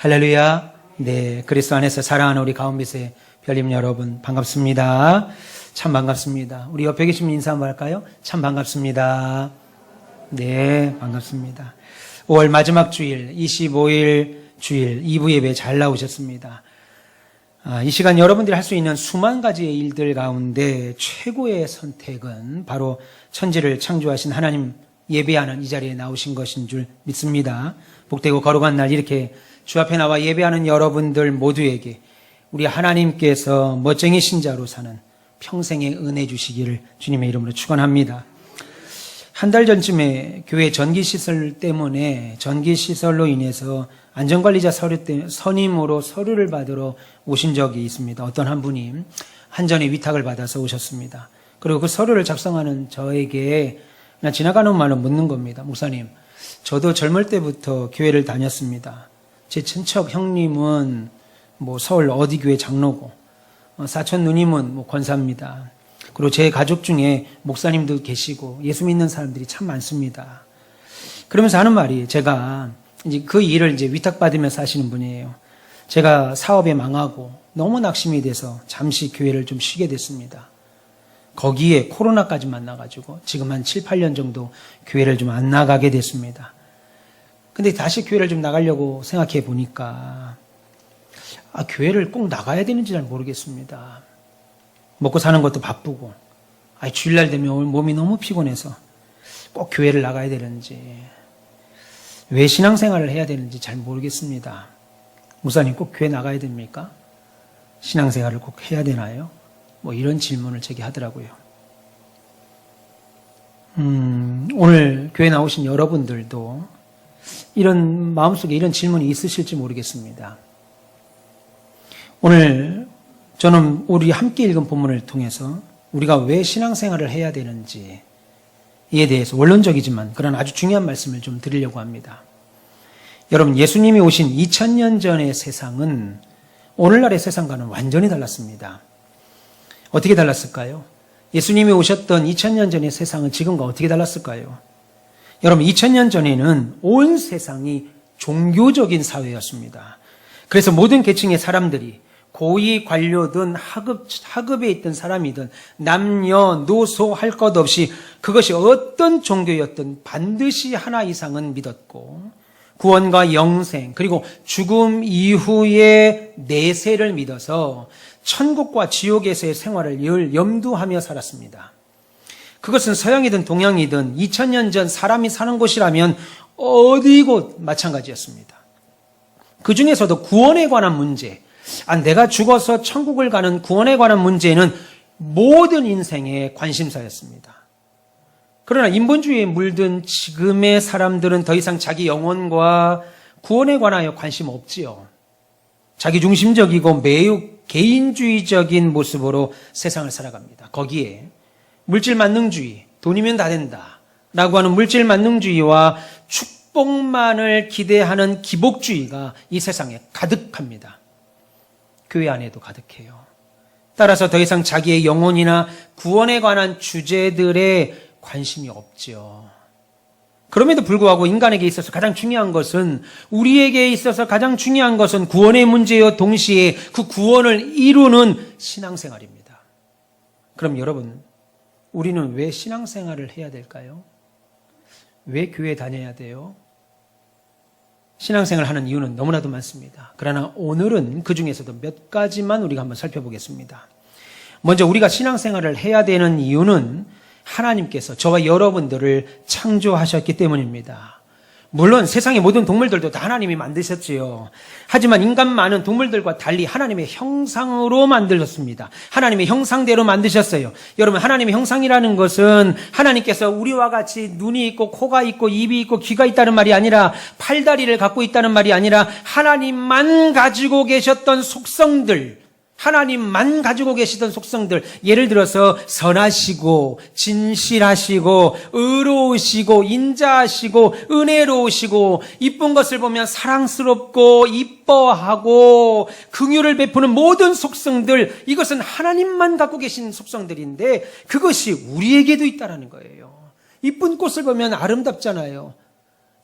할렐루야. 네, 그리스도 안에서 사랑하는 우리 가운데의 별님 여러분 반갑습니다. 참 반갑습니다. 우리 옆에 계신 분 인사 한번 할까요? 참 반갑습니다. 네, 반갑습니다. 5월 마지막 주일 25일 주일 2부 예배 잘 나오셨습니다. 이 시간 여러분들이 할 수 있는 수만 가지의 일들 가운데 최고의 선택은 바로 천지를 창조하신 하나님 예배하는 이 자리에 나오신 것인 줄 믿습니다. 복되고 거룩한 날 이렇게 주 앞에 나와 예배하는 여러분들 모두에게 우리 하나님께서 멋쟁이 신자로 사는 평생의 은혜 주시기를 주님의 이름으로 축원합니다. 한 달 전쯤에 교회 전기시설 때문에 전기시설로 인해서 안전관리자 선임으로 서류를 받으러 오신 적이 있습니다. 어떤 한 분이 한전의 위탁을 받아서 오셨습니다. 그리고 그 서류를 작성하는 저에게 그냥 지나가는 말로 묻는 겁니다. 목사님, 저도 젊을 때부터 교회를 다녔습니다. 제 친척 형님은 서울 어디 교회 장로고, 사촌 누님은 권사입니다. 그리고 제 가족 중에 목사님도 계시고 예수 믿는 사람들이 참 많습니다. 그러면서 하는 말이, 제가 이제 그 일을 이제 위탁받으면서 하시는 분이에요. 제가 사업에 망하고 너무 낙심이 돼서 잠시 교회를 좀 쉬게 됐습니다. 거기에 코로나까지 만나가지고 지금 한 7, 8년 정도 교회를 좀 안 나가게 됐습니다. 근데 다시 교회를 좀 나가려고 생각해 보니까 교회를 꼭 나가야 되는지 잘 모르겠습니다. 먹고 사는 것도 바쁘고 주일날 되면 몸이 너무 피곤해서 꼭 교회를 나가야 되는지, 왜 신앙생활을 해야 되는지 잘 모르겠습니다. 목사님, 꼭 교회 나가야 됩니까? 신앙생활을 꼭 해야 되나요? 이런 질문을 제게 하더라고요. 오늘 교회 나오신 여러분들도 이런 마음속에 이런 질문이 있으실지 모르겠습니다. 오늘 저는 우리 함께 읽은 본문을 통해서 우리가 왜 신앙생활을 해야 되는지 이에 대해서 원론적이지만 그런 아주 중요한 말씀을 좀 드리려고 합니다. 여러분, 예수님이 오신 2000년 전의 세상은 오늘날의 세상과는 완전히 달랐습니다. 어떻게 달랐을까요? 예수님이 오셨던 2000년 전의 세상은 지금과 어떻게 달랐을까요? 여러분, 2000년 전에는 온 세상이 종교적인 사회였습니다. 그래서 모든 계층의 사람들이 고위 관료든 하급에 있던 사람이든 남녀노소 할 것 없이 그것이 어떤 종교였든 반드시 하나 이상은 믿었고, 구원과 영생 그리고 죽음 이후의 내세를 믿어서 천국과 지옥에서의 생활을 늘 염두하며 살았습니다. 그것은 서양이든 동양이든 2000년 전 사람이 사는 곳이라면 어디곳 마찬가지였습니다. 그 중에서도 구원에 관한 문제, 내가 죽어서 천국을 가는 구원에 관한 문제는 모든 인생의 관심사였습니다. 그러나 인본주의에 물든 지금의 사람들은 더 이상 자기 영혼과 구원에 관하여 관심 없지요. 자기중심적이고 매우 개인주의적인 모습으로 세상을 살아갑니다. 거기에 물질만능주의, 돈이면 다 된다 라고 하는 물질만능주의와 축복만을 기대하는 기복주의가 이 세상에 가득합니다. 교회 안에도 가득해요. 따라서 더 이상 자기의 영혼이나 구원에 관한 주제들에 관심이 없죠. 그럼에도 불구하고 인간에게 있어서 가장 중요한 것은, 우리에게 있어서 가장 중요한 것은 구원의 문제요 동시에 그 구원을 이루는 신앙생활입니다. 그럼 여러분, 우리는 왜 신앙생활을 해야 될까요? 왜 교회에 다녀야 돼요? 신앙생활을 하는 이유는 너무나도 많습니다. 그러나 오늘은 그 중에서도 몇 가지만 우리가 한번 살펴보겠습니다. 먼저 우리가 신앙생활을 해야 되는 이유는 하나님께서 저와 여러분들을 창조하셨기 때문입니다. 물론 세상의 모든 동물들도 다 하나님이 만드셨지요. 하지만 인간만은 동물들과 달리 하나님의 형상으로 만들었습니다. 하나님의 형상대로 만드셨어요. 여러분, 하나님의 형상이라는 것은 하나님께서 우리와 같이 눈이 있고 코가 있고 입이 있고 귀가 있다는 말이 아니라, 팔다리를 갖고 있다는 말이 아니라, 하나님만 가지고 계셨던 속성들, 하나님만 가지고 계시던 속성들, 예를 들어서 선하시고 진실하시고 의로우시고 인자하시고 은혜로우시고 이쁜 것을 보면 사랑스럽고 이뻐하고 긍휼을 베푸는 모든 속성들, 이것은 하나님만 갖고 계신 속성들인데 그것이 우리에게도 있다는 거예요. 이쁜 꽃을 보면 아름답잖아요.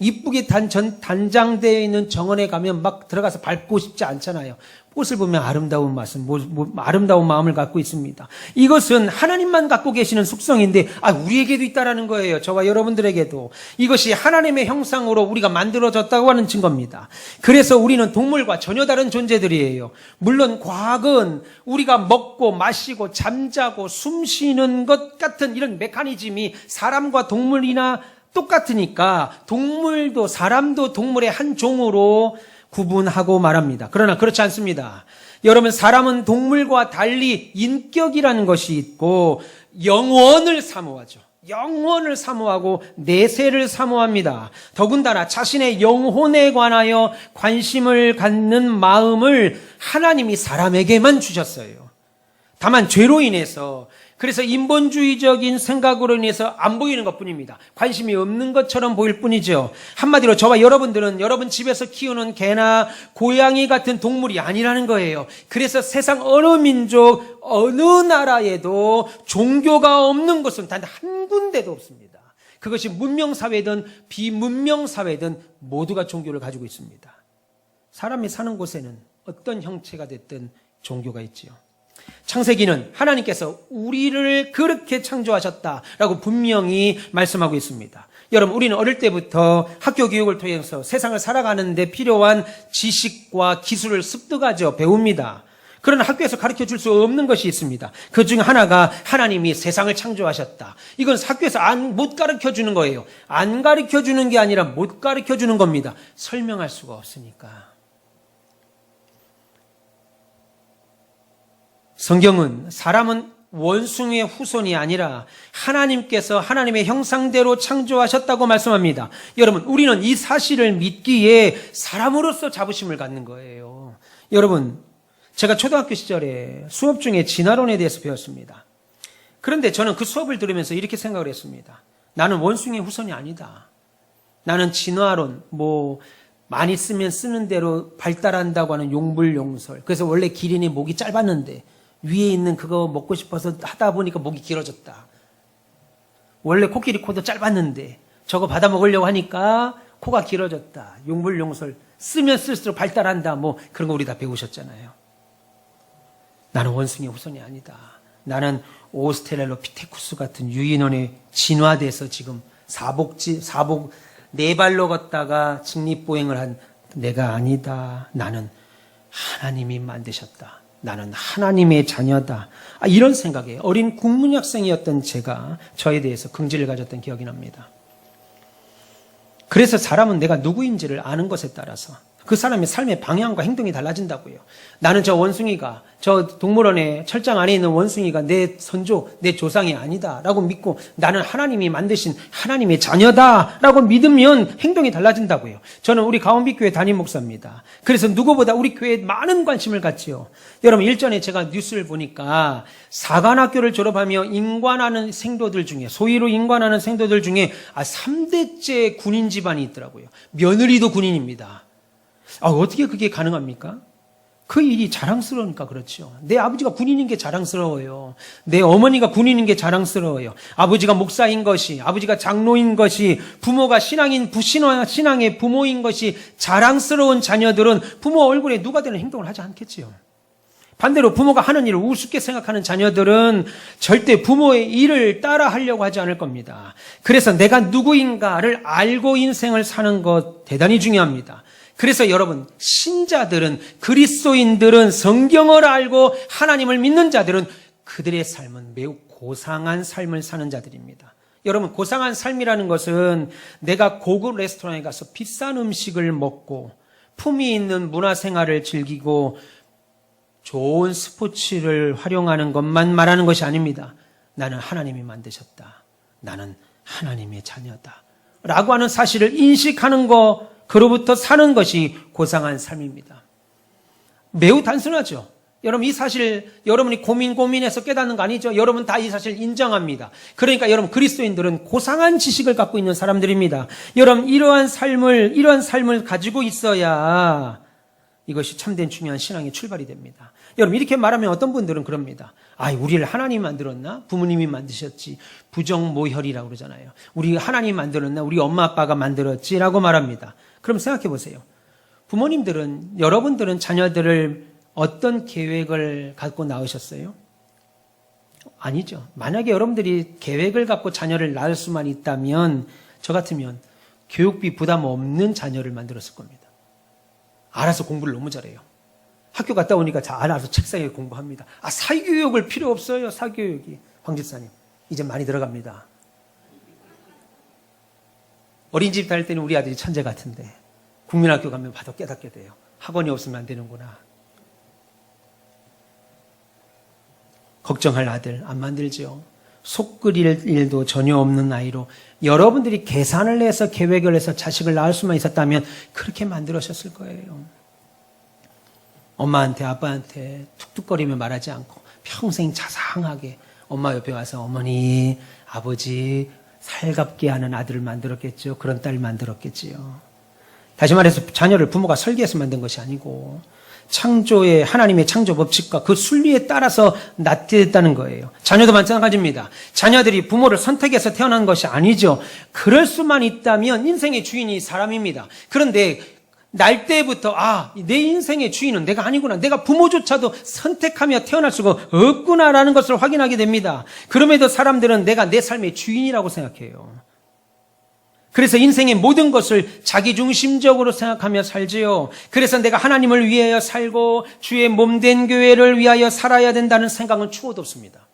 이쁘게 단장되어 있는 정원에 가면 막 들어가서 밟고 싶지 않잖아요. 꽃을 보면 아름다운 맛은, 아름다운 마음을 갖고 있습니다. 이것은 하나님만 갖고 계시는 속성인데, 우리에게도 있다라는 거예요. 저와 여러분들에게도. 이것이 하나님의 형상으로 우리가 만들어졌다고 하는 증거입니다. 그래서 우리는 동물과 전혀 다른 존재들이에요. 물론 과학은 우리가 먹고 마시고 잠자고 숨 쉬는 것 같은 이런 메커니즘이 사람과 동물이나 똑같으니까 동물도 사람도 동물의 한 종으로 구분하고 말합니다. 그러나 그렇지 않습니다. 여러분, 사람은 동물과 달리 인격이라는 것이 있고 영원을 사모하죠. 영원을 사모하고 내세를 사모합니다. 더군다나 자신의 영혼에 관하여 관심을 갖는 마음을 하나님이 사람에게만 주셨어요. 다만 죄로 인해서, 그래서 인본주의적인 생각으로 인해서 안 보이는 것뿐입니다. 관심이 없는 것처럼 보일 뿐이죠. 한마디로 저와 여러분들은 여러분 집에서 키우는 개나 고양이 같은 동물이 아니라는 거예요. 그래서 세상 어느 민족, 어느 나라에도 종교가 없는 곳은 단 한 군데도 없습니다. 그것이 문명사회든 비문명사회든 모두가 종교를 가지고 있습니다. 사람이 사는 곳에는 어떤 형체가 됐든 종교가 있지요. 창세기는 하나님께서 우리를 그렇게 창조하셨다라고 분명히 말씀하고 있습니다. 여러분, 우리는 어릴 때부터 학교 교육을 통해서 세상을 살아가는 데 필요한 지식과 기술을 습득하죠. 배웁니다. 그러나 학교에서 가르쳐 줄 수 없는 것이 있습니다. 그 중 하나가 하나님이 세상을 창조하셨다. 이건 학교에서 못 가르쳐 주는 거예요. 안 가르쳐 주는 게 아니라 못 가르쳐 주는 겁니다. 설명할 수가 없으니까. 성경은 사람은 원숭이의 후손이 아니라 하나님께서 하나님의 형상대로 창조하셨다고 말씀합니다. 여러분, 우리는 이 사실을 믿기에 사람으로서 자부심을 갖는 거예요. 여러분, 제가 초등학교 시절에 수업 중에 진화론에 대해서 배웠습니다. 그런데 저는 그 수업을 들으면서 이렇게 생각을 했습니다. 나는 원숭이의 후손이 아니다. 나는 진화론, 많이 쓰면 쓰는 대로 발달한다고 하는 용불용설. 그래서 원래 기린이 목이 짧았는데 위에 있는 그거 먹고 싶어서 하다 보니까 목이 길어졌다. 원래 코끼리 코도 짧았는데 저거 받아 먹으려고 하니까 코가 길어졌다. 용불용설. 쓰면 쓸수록 발달한다. 그런 거 우리 다 배우셨잖아요. 나는 원숭이의 후손이 아니다. 나는 오스트랄로피테쿠스 같은 유인원에 진화돼서 지금 사복 네 발로 걷다가 직립보행을 한 내가 아니다. 나는 하나님이 만드셨다. 나는 하나님의 자녀다. 이런 생각에 어린 국문학생이었던 제가 저에 대해서 긍지를 가졌던 기억이 납니다. 그래서 사람은 내가 누구인지를 아는 것에 따라서 그 사람의 삶의 방향과 행동이 달라진다고요. 나는 저 원숭이가, 저 동물원의 철장 안에 있는 원숭이가 내 선조, 내 조상이 아니다 라고 믿고 나는 하나님이 만드신 하나님의 자녀다 라고 믿으면 행동이 달라진다고요. 저는 우리 가원비교회 담임 목사입니다. 그래서 누구보다 우리 교회에 많은 관심을 갖지요. 여러분, 일전에 제가 뉴스를 보니까 사관학교를 졸업하며 임관하는 생도들 중에, 소위로 임관하는 생도들 중에 3대째 군인 집안이 있더라고요. 며느리도 군인입니다. 어떻게 그게 가능합니까? 그 일이 자랑스러우니까 그렇죠. 내 아버지가 군인인 게 자랑스러워요. 내 어머니가 군인인 게 자랑스러워요. 아버지가 목사인 것이, 아버지가 장로인 것이, 부모가 신앙의 부모인 것이 자랑스러운 자녀들은 부모 얼굴에 누가 되는 행동을 하지 않겠지요. 반대로 부모가 하는 일을 우습게 생각하는 자녀들은 절대 부모의 일을 따라 하려고 하지 않을 겁니다. 그래서 내가 누구인가를 알고 인생을 사는 것 대단히 중요합니다. 그래서 여러분, 신자들은, 그리스도인들은, 성경을 알고 하나님을 믿는 자들은 그들의 삶은 매우 고상한 삶을 사는 자들입니다. 여러분, 고상한 삶이라는 것은 내가 고급 레스토랑에 가서 비싼 음식을 먹고 품위 있는 문화생활을 즐기고 좋은 스포츠를 활용하는 것만 말하는 것이 아닙니다. 나는 하나님이 만드셨다. 나는 하나님의 자녀다. 라고 하는 사실을 인식하는 것, 그로부터 사는 것이 고상한 삶입니다. 매우 단순하죠. 여러분, 이 사실 여러분이 고민해서 깨닫는 거 아니죠? 여러분 다 이 사실 인정합니다. 그러니까 여러분, 그리스도인들은 고상한 지식을 갖고 있는 사람들입니다. 여러분, 이러한 삶을 가지고 있어야 이것이 참된 중요한 신앙의 출발이 됩니다. 여러분, 이렇게 말하면 어떤 분들은 그럽니다. 우리를 하나님이 만들었나? 부모님이 만드셨지. 부정모혈이라고 그러잖아요. 우리 하나님이 만들었나? 우리 엄마 아빠가 만들었지라고 말합니다. 그럼 생각해 보세요. 부모님들은, 여러분들은 자녀들을 어떤 계획을 갖고 낳으셨어요? 아니죠. 만약에 여러분들이 계획을 갖고 자녀를 낳을 수만 있다면, 저 같으면 교육비 부담 없는 자녀를 만들었을 겁니다. 알아서 공부를 너무 잘해요. 학교 갔다 오니까 알아서 책상에 공부합니다. 사교육을 필요 없어요. 사교육이. 황 집사님, 이제 많이 들어갑니다. 어린이집 다닐 때는 우리 아들이 천재 같은데 국민학교 가면 봐도 깨닫게 돼요. 학원이 없으면 안 되는구나. 걱정할 아들 안 만들죠. 속 끓일 일도 전혀 없는 아이로 여러분들이 계산을 해서 계획을 해서 자식을 낳을 수만 있었다면 그렇게 만들어셨을 거예요. 엄마한테 아빠한테 툭툭거리며 말하지 않고 평생 자상하게 엄마 옆에 와서 어머니, 아버지 살갑게 하는 아들을 만들었겠죠. 그런 딸 만들었겠지요. 다시 말해서 자녀를 부모가 설계해서 만든 것이 아니고 창조의 하나님의 창조 법칙과 그 순리에 따라서 낳게 됐다는 거예요. 자녀도 마찬가지입니다. 자녀들이 부모를 선택해서 태어난 것이 아니죠. 그럴 수만 있다면 인생의 주인이 사람입니다. 그런데 날 때부터 내 인생의 주인은 내가 아니구나. 내가 부모조차도 선택하며 태어날 수가 없구나라는 것을 확인하게 됩니다. 그럼에도 사람들은 내가 내 삶의 주인이라고 생각해요. 그래서 인생의 모든 것을 자기중심적으로 생각하며 살지요. 그래서 내가 하나님을 위하여 살고 주의 몸된 교회를 위하여 살아야 된다는 생각은 추호도 없습니다.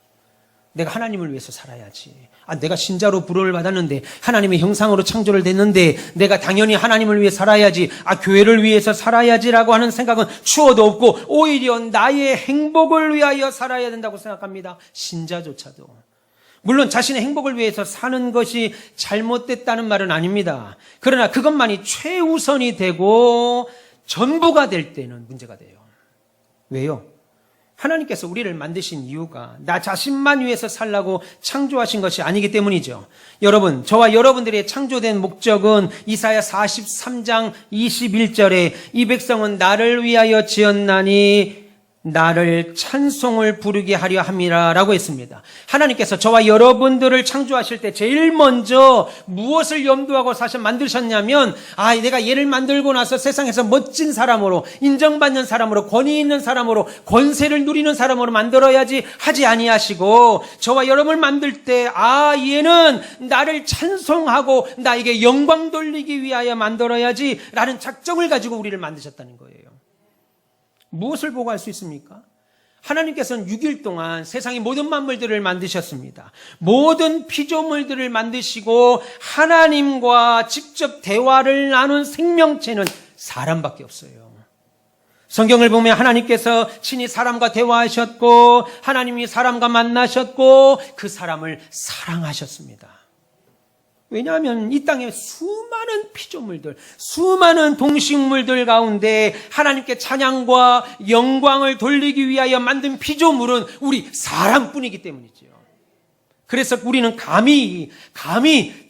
내가 하나님을 위해서 살아야지. 내가 신자로 부름을 받았는데 하나님의 형상으로 창조를 됐는데 내가 당연히 하나님을 위해 살아야지. 교회를 위해서 살아야지라고 하는 생각은 추호도 없고 오히려 나의 행복을 위하여 살아야 된다고 생각합니다. 신자조차도. 물론 자신의 행복을 위해서 사는 것이 잘못됐다는 말은 아닙니다. 그러나 그것만이 최우선이 되고 전부가 될 때는 문제가 돼요. 왜요? 하나님께서 우리를 만드신 이유가 나 자신만 위해서 살라고 창조하신 것이 아니기 때문이죠. 여러분, 저와 여러분들의 창조된 목적은 이사야 43장 21절에 이 백성은 나를 위하여 지었나니 나를 찬송을 부르게 하려 함이라 라고 했습니다. 하나님께서 저와 여러분들을 창조하실 때 제일 먼저 무엇을 염두하고 사실 만드셨냐면 내가 얘를 만들고 나서 세상에서 멋진 사람으로 인정받는 사람으로 권위 있는 사람으로 권세를 누리는 사람으로 만들어야지 하지 아니하시고 저와 여러분을 만들 때 얘는 나를 찬송하고 나에게 영광 돌리기 위하여 만들어야지 라는 작정을 가지고 우리를 만드셨다는 거예요. 무엇을 보고 할 수 있습니까? 하나님께서는 6일 동안 세상의 모든 만물들을 만드셨습니다. 모든 피조물들을 만드시고 하나님과 직접 대화를 나눈 생명체는 사람밖에 없어요. 성경을 보면 하나님께서 친히 사람과 대화하셨고 하나님이 사람과 만나셨고 그 사람을 사랑하셨습니다. 왜냐하면 이 땅에 수많은 피조물들, 수많은 동식물들 가운데 하나님께 찬양과 영광을 돌리기 위하여 만든 피조물은 우리 사람뿐이기 때문이죠. 그래서 우리는 감히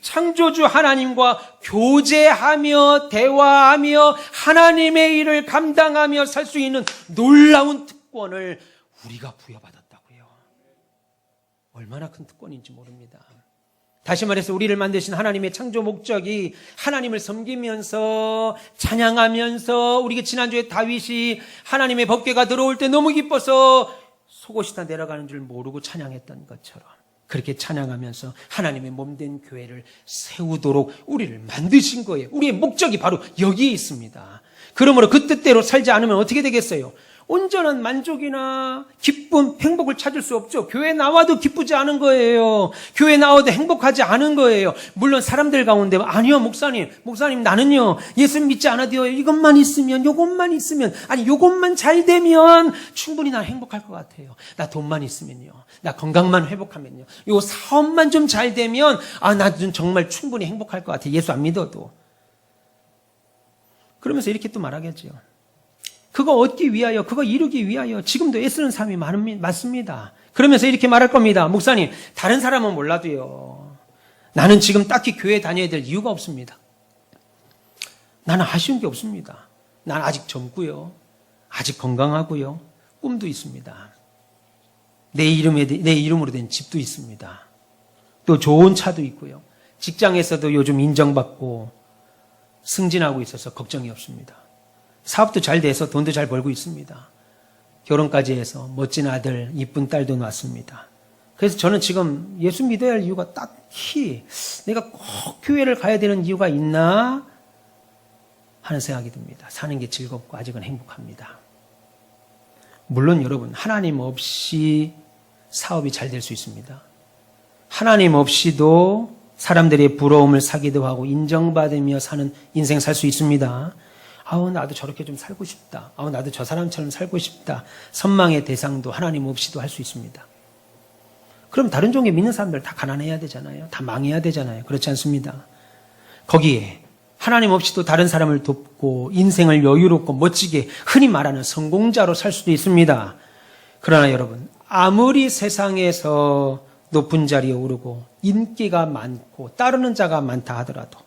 창조주 하나님과 교제하며 대화하며 하나님의 일을 감당하며 살 수 있는 놀라운 특권을 우리가 부여받았다고요. 얼마나 큰 특권인지 모릅니다. 다시 말해서 우리를 만드신 하나님의 창조 목적이 하나님을 섬기면서 찬양하면서 우리가 지난주에 다윗이 하나님의 법궤가 들어올 때 너무 기뻐서 속옷이 다 내려가는 줄 모르고 찬양했던 것처럼 그렇게 찬양하면서 하나님의 몸된 교회를 세우도록 우리를 만드신 거예요. 우리의 목적이 바로 여기에 있습니다. 그러므로 그 뜻대로 살지 않으면 어떻게 되겠어요? 온전한 만족이나 기쁨, 행복을 찾을 수 없죠. 교회 나와도 기쁘지 않은 거예요. 교회 나와도 행복하지 않은 거예요. 물론 사람들 가운데 아니요 목사님 나는요 예수 믿지 않아도요 이것만 있으면 요것만 있으면 요것만 잘 되면 충분히 난 행복할 것 같아요. 나 돈만 있으면요, 나 건강만 회복하면요, 요 사업만 좀 잘 되면 나는 정말 충분히 행복할 것 같아요. 예수 안 믿어도. 그러면서 이렇게 또 말하겠죠. 그거 얻기 위하여, 그거 이루기 위하여 지금도 애쓰는 사람이 많습니다. 그러면서 이렇게 말할 겁니다. 목사님, 다른 사람은 몰라도요, 나는 지금 딱히 교회 다녀야 될 이유가 없습니다. 나는 아쉬운 게 없습니다. 난 아직 젊고요. 아직 건강하고요. 꿈도 있습니다. 내 이름으로 된 집도 있습니다. 또 좋은 차도 있고요. 직장에서도 요즘 인정받고 승진하고 있어서 걱정이 없습니다. 사업도 잘 돼서 돈도 잘 벌고 있습니다. 결혼까지 해서 멋진 아들, 이쁜 딸도 낳았습니다. 그래서 저는 지금 예수 믿어야 할 이유가 딱히 내가 꼭 교회를 가야 되는 이유가 있나 하는 생각이 듭니다. 사는 게 즐겁고 아직은 행복합니다. 물론 여러분, 하나님 없이 사업이 잘 될 수 있습니다. 하나님 없이도 사람들의 부러움을 사기도 하고 인정받으며 사는 인생 살 수 있습니다. 아우, 나도 저렇게 좀 살고 싶다. 아우, 나도 저 사람처럼 살고 싶다. 선망의 대상도 하나님 없이도 할 수 있습니다. 그럼 다른 종교 믿는 사람들 다 가난해야 되잖아요. 다 망해야 되잖아요. 그렇지 않습니다. 거기에 하나님 없이도 다른 사람을 돕고 인생을 여유롭고 멋지게 흔히 말하는 성공자로 살 수도 있습니다. 그러나 여러분, 아무리 세상에서 높은 자리에 오르고 인기가 많고 따르는 자가 많다 하더라도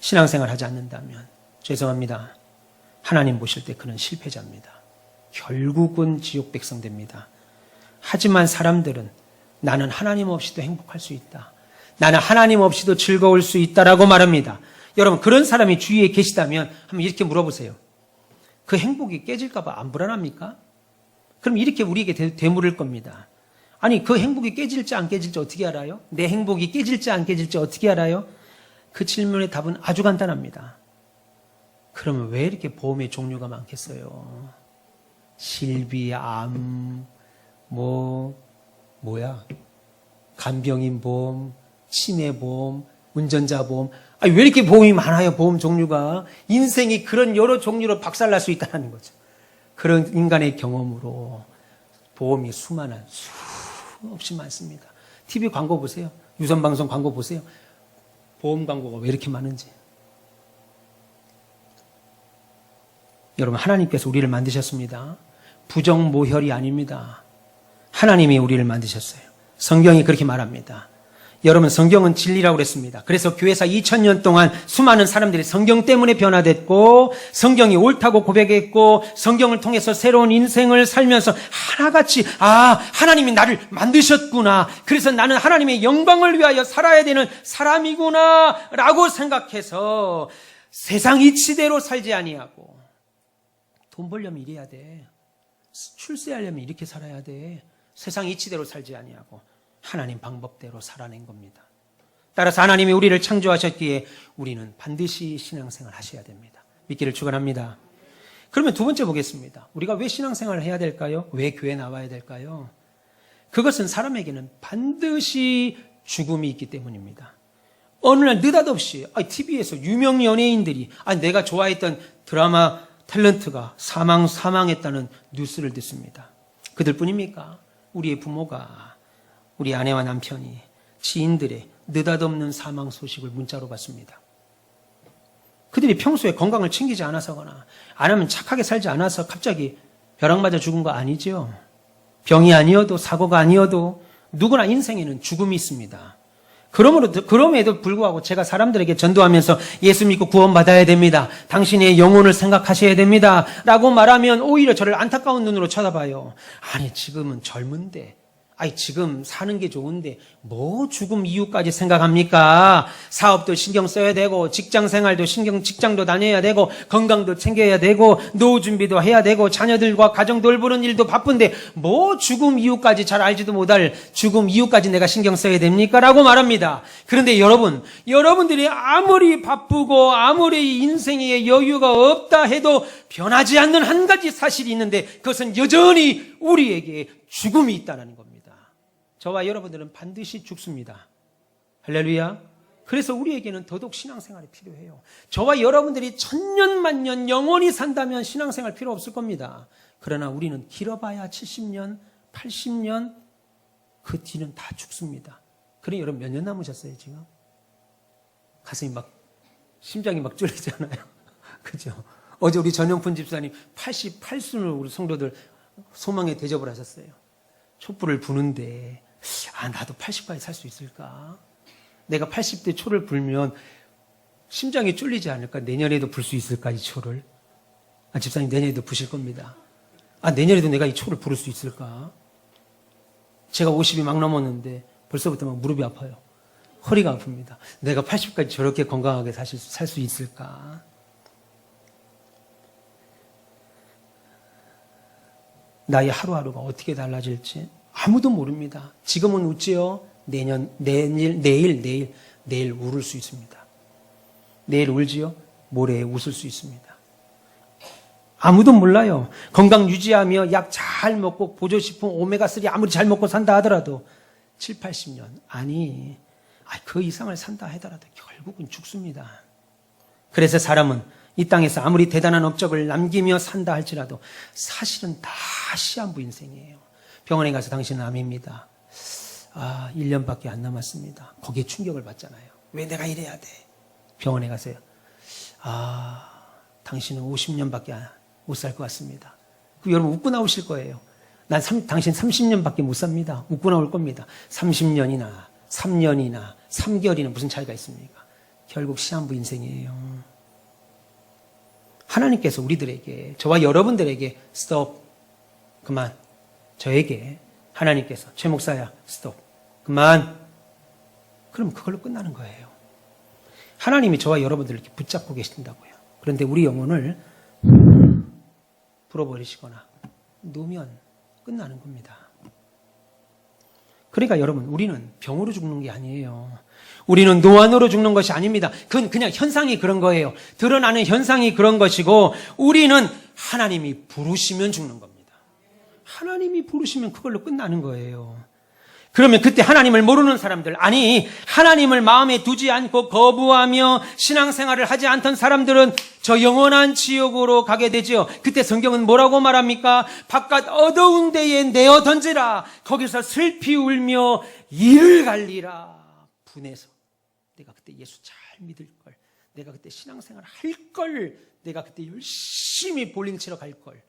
신앙생활 하지 않는다면 죄송합니다. 하나님 보실 때 그는 실패자입니다. 결국은 지옥 백성 됩니다. 하지만 사람들은 나는 하나님 없이도 행복할 수 있다. 나는 하나님 없이도 즐거울 수 있다라고 말합니다. 여러분, 그런 사람이 주위에 계시다면 한번 이렇게 물어보세요. 그 행복이 깨질까 봐 안 불안합니까? 그럼 이렇게 우리에게 되물을 겁니다. 아니, 그 행복이 깨질지 안 깨질지 어떻게 알아요? 내 행복이 깨질지 안 깨질지 어떻게 알아요? 그 질문의 답은 아주 간단합니다. 그러면 왜 이렇게 보험의 종류가 많겠어요? 실비, 암, 간병인 보험, 치매보험, 운전자 보험. 아니, 왜 이렇게 보험이 많아요, 보험 종류가? 인생이 그런 여러 종류로 박살날 수 있다는 거죠. 그런 인간의 경험으로 보험이 수없이 많습니다. TV 광고 보세요. 유선방송 광고 보세요. 보험 광고가 왜 이렇게 많은지. 여러분, 하나님께서 우리를 만드셨습니다. 부정모혈이 아닙니다. 하나님이 우리를 만드셨어요. 성경이 그렇게 말합니다. 여러분, 성경은 진리라고 그랬습니다. 그래서 교회사 2000년 동안 수많은 사람들이 성경 때문에 변화됐고 성경이 옳다고 고백했고 성경을 통해서 새로운 인생을 살면서 하나같이 하나님이 나를 만드셨구나. 그래서 나는 하나님의 영광을 위하여 살아야 되는 사람이구나 라고 생각해서 세상 이치대로 살지 아니하고 돈 벌려면 이래야 돼. 출세하려면 이렇게 살아야 돼. 세상 이치대로 살지 아니하고 하나님 방법대로 살아낸 겁니다. 따라서 하나님이 우리를 창조하셨기에 우리는 반드시 신앙생활 하셔야 됩니다. 믿기를 축원합니다. 그러면 두 번째 보겠습니다. 우리가 왜 신앙생활을 해야 될까요? 왜 교회 나와야 될까요? 그것은 사람에게는 반드시 죽음이 있기 때문입니다. 어느 날 느닷없이 TV에서 유명 연예인들이 내가 좋아했던 드라마 탤런트가 사망했다는 뉴스를 듣습니다. 그들뿐입니까? 우리의 부모가, 우리 아내와 남편이 지인들의 느닷없는 사망 소식을 문자로 받습니다. 그들이 평소에 건강을 챙기지 않아서거나 안 하면 착하게 살지 않아서 갑자기 벼락 맞아 죽은 거 아니죠. 병이 아니어도 사고가 아니어도 누구나 인생에는 죽음이 있습니다. 그럼에도 불구하고 제가 사람들에게 전도하면서 예수 믿고 구원받아야 됩니다. 당신의 영혼을 생각하셔야 됩니다. 라고 말하면 오히려 저를 안타까운 눈으로 쳐다봐요. 아니, 지금은 젊은데, 지금 사는 게 좋은데 뭐 죽음 이유까지 생각합니까? 사업도 신경 써야 되고 직장 생활도 직장도 다녀야 되고 건강도 챙겨야 되고 노후 준비도 해야 되고 자녀들과 가정 돌보는 일도 바쁜데 뭐 죽음 이유까지 잘 알지도 못할 죽음 이유까지 내가 신경 써야 됩니까? 라고 말합니다. 그런데 여러분들이 아무리 바쁘고 아무리 인생에 여유가 없다 해도 변하지 않는 한 가지 사실이 있는데 그것은 여전히 우리에게 죽음이 있다는 겁니다. 저와 여러분들은 반드시 죽습니다. 할렐루야. 그래서 우리에게는 더더욱 신앙생활이 필요해요. 저와 여러분들이 천년만년 영원히 산다면 신앙생활 필요 없을 겁니다. 그러나 우리는 길어봐야 70년, 80년, 그 뒤는 다 죽습니다. 그래, 여러분 몇 년 남으셨어요, 지금? 가슴이 심장이 막 쫄리잖아요. 그죠? 어제 우리 전영푼 집사님 88순을 우리 성도들 소망에 대접을 하셨어요. 촛불을 부는데 나도 80까지 살 수 있을까? 내가 80대 초를 불면 심장이 쫄리지 않을까? 내년에도 불 수 있을까, 이 초를? 집사님 내년에도 부실 겁니다. 내년에도 내가 이 초를 부를 수 있을까? 제가 50이 막 넘었는데 벌써부터 막 무릎이 아파요. 허리가 아픕니다. 내가 80까지 저렇게 건강하게 살 수 있을까? 나의 하루하루가 어떻게 달라질지 아무도 모릅니다. 지금은 웃지요. 내일 울을 수 있습니다. 내일 울지요. 모레 웃을 수 있습니다. 아무도 몰라요. 건강 유지하며 약 잘 먹고 보조식품 오메가3 아무리 잘 먹고 산다 하더라도 7, 80년 그 이상을 산다 하더라도 결국은 죽습니다. 그래서 사람은 이 땅에서 아무리 대단한 업적을 남기며 산다 할지라도 사실은 다 시한부 인생이에요. 병원에 가서 당신은 암입니다. 1년밖에 안 남았습니다. 거기에 충격을 받잖아요. 왜 내가 이래야 돼? 병원에 가세요. 당신은 50년밖에 못 살 것 같습니다. 그럼 여러분 웃고 나오실 거예요. 당신 30년밖에 못 삽니다. 웃고 나올 겁니다. 30년이나 3년이나 3개월이나 무슨 차이가 있습니까? 결국 시한부 인생이에요. 하나님께서 우리들에게, 저와 여러분들에게 스톱, 그만. 저에게 하나님께서 최 목사야 스톱, 그만. 그럼 그걸로 끝나는 거예요. 하나님이 저와 여러분들을 이렇게 붙잡고 계신다고요. 그런데 우리 영혼을 불어버리시거나 놓으면 끝나는 겁니다. 그러니까 여러분, 우리는 병으로 죽는 게 아니에요. 우리는 노안으로 죽는 것이 아닙니다. 그건 그냥 현상이 그런 거예요. 드러나는 현상이 그런 것이고, 우리는 하나님이 부르시면 죽는 겁니다. 하나님이 부르시면 그걸로 끝나는 거예요. 그러면 그때 하나님을 모르는 사람들, 하나님을 마음에 두지 않고 거부하며 신앙생활을 하지 않던 사람들은 저 영원한 지옥으로 가게 되죠. 그때 성경은 뭐라고 말합니까? 바깥 어두운 데에 내어 던지라. 거기서 슬피 울며 이를 갈리라. 분해서 내가 그때 예수 잘 믿을 걸, 내가 그때 신앙생활 할 걸, 내가 그때 열심히 볼링 치러 갈 걸,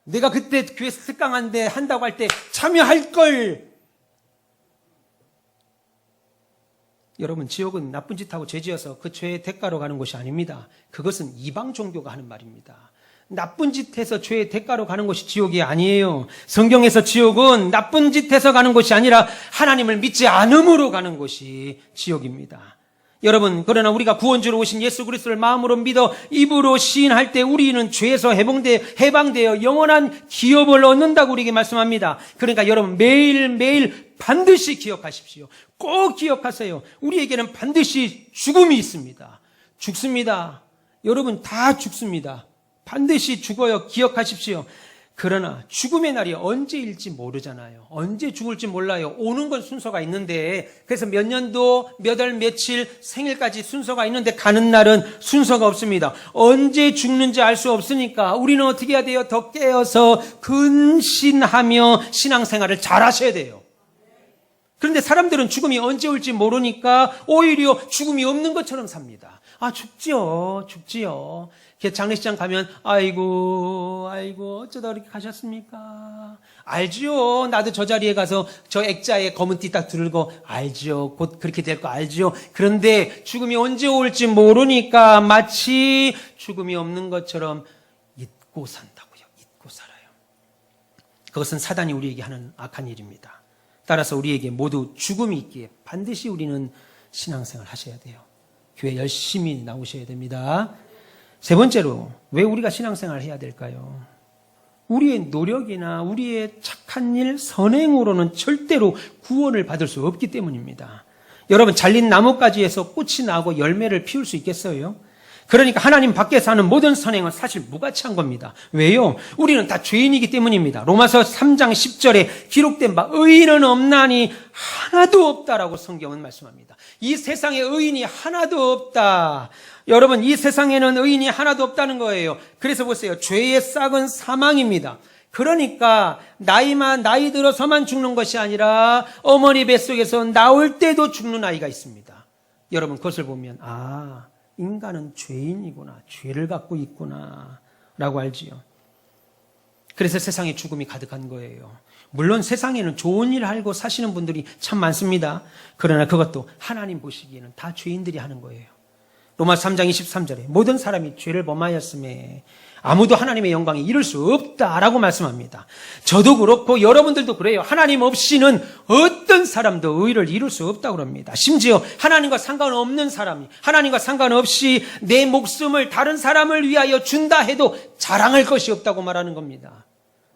내가 그때 교회 특강한데 한다고 할 때 참여할 걸. 여러분, 지옥은 나쁜 짓하고 죄지어서 그 죄의 대가로 가는 곳이 아닙니다. 그것은 이방 종교가 하는 말입니다. 나쁜 짓해서 죄의 대가로 가는 것이 지옥이 아니에요. 성경에서 지옥은 나쁜 짓해서 가는 곳이 아니라 하나님을 믿지 않음으로 가는 곳이 지옥입니다. 여러분, 그러나 우리가 구원주로 오신 예수 그리스도를 마음으로 믿어 입으로 시인할 때 우리는 죄에서 해방되어 영원한 기업을 얻는다고 우리에게 말씀합니다. 그러니까 여러분, 매일매일 반드시 기억하십시오. 꼭 기억하세요. 우리에게는 반드시 죽음이 있습니다. 죽습니다. 여러분, 다 죽습니다. 반드시 죽어요. 기억하십시오. 그러나 죽음의 날이 언제일지 모르잖아요. 언제 죽을지 몰라요. 오는 건 순서가 있는데, 그래서 몇 년도, 몇 월, 며칠, 생일까지 순서가 있는데 가는 날은 순서가 없습니다. 언제 죽는지 알 수 없으니까 우리는 어떻게 해야 돼요? 더 깨어서 근신하며 신앙생활을 잘 하셔야 돼요. 그런데 사람들은 죽음이 언제 올지 모르니까 오히려 죽음이 없는 것처럼 삽니다. 죽지요. 장례식장 가면 아이고 어쩌다 그렇게 가셨습니까? 알지요. 나도 저 자리에 가서 저 액자에 검은 띠 딱 들고 알지요. 곧 그렇게 될 거 알지요. 그런데 죽음이 언제 올지 모르니까 마치 죽음이 없는 것처럼 잊고 산다고요. 잊고 살아요. 그것은 사단이 우리에게 하는 악한 일입니다. 따라서 우리에게 모두 죽음이 있기에 반드시 우리는 신앙생활 하셔야 돼요. 교회 열심히 나오셔야 됩니다. 세 번째로, 왜 우리가 신앙생활을 해야 될까요? 우리의 노력이나 우리의 착한 일, 선행으로는 절대로 구원을 받을 수 없기 때문입니다. 여러분, 잘린 나뭇가지에서 꽃이 나고 열매를 피울 수 있겠어요? 그러니까 하나님 밖에서 하는 모든 선행은 사실 무가치한 겁니다. 왜요? 우리는 다 죄인이기 때문입니다. 로마서 3장 10절에 기록된 바 의인은 없나니 하나도 없다라고 성경은 말씀합니다. 이 세상에 의인이 하나도 없다. 여러분, 이 세상에는 의인이 하나도 없다는 거예요. 그래서 보세요. 죄의 싹은 사망입니다. 그러니까 나이 들어서만 죽는 것이 아니라 어머니 뱃속에서 나올 때도 죽는 아이가 있습니다. 여러분, 그것을 보면 인간은 죄인이구나, 죄를 갖고 있구나 라고 알지요. 그래서 세상에 죽음이 가득한 거예요. 물론 세상에는 좋은 일 알고 사시는 분들이 참 많습니다. 그러나 그것도 하나님 보시기에는 다 죄인들이 하는 거예요. 로마서 3장 23절에 모든 사람이 죄를 범하였음에 아무도 하나님의 영광에 이를 수 없다라고 말씀합니다. 저도 그렇고 여러분들도 그래요. 하나님 없이는 어떤 사람도 의를 이룰 수 없다고 합니다. 심지어 하나님과 상관없는 사람이 하나님과 상관없이 내 목숨을 다른 사람을 위하여 준다 해도 자랑할 것이 없다고 말하는 겁니다.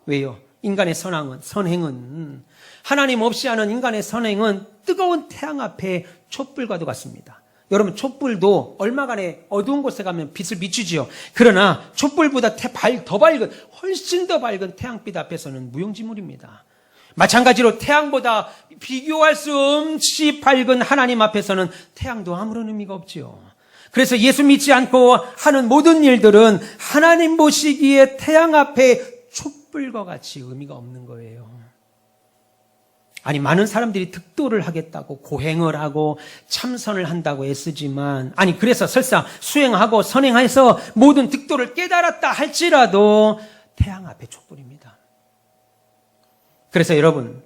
왜요? 인간의 선행은 하나님 없이 하는 인간의 선행은 뜨거운 태양 앞에 촛불과도 같습니다. 여러분, 촛불도 얼마간의 어두운 곳에 가면 빛을 비추지요. 그러나 촛불보다 더 밝은, 훨씬 더 밝은 태양빛 앞에서는 무용지물입니다. 마찬가지로 태양보다 비교할 수 없이 밝은 하나님 앞에서는 태양도 아무런 의미가 없지요. 그래서 예수 믿지 않고 하는 모든 일들은 하나님 보시기에 태양 앞에 촛불과 같이 의미가 없는 거예요. 아니, 많은 사람들이 득도를 하겠다고 고행을 하고 참선을 한다고 애쓰지만, 아니, 그래서 설사 수행하고 선행해서 모든 득도를 깨달았다 할지라도 태양 앞에 촛불입니다. 그래서 여러분,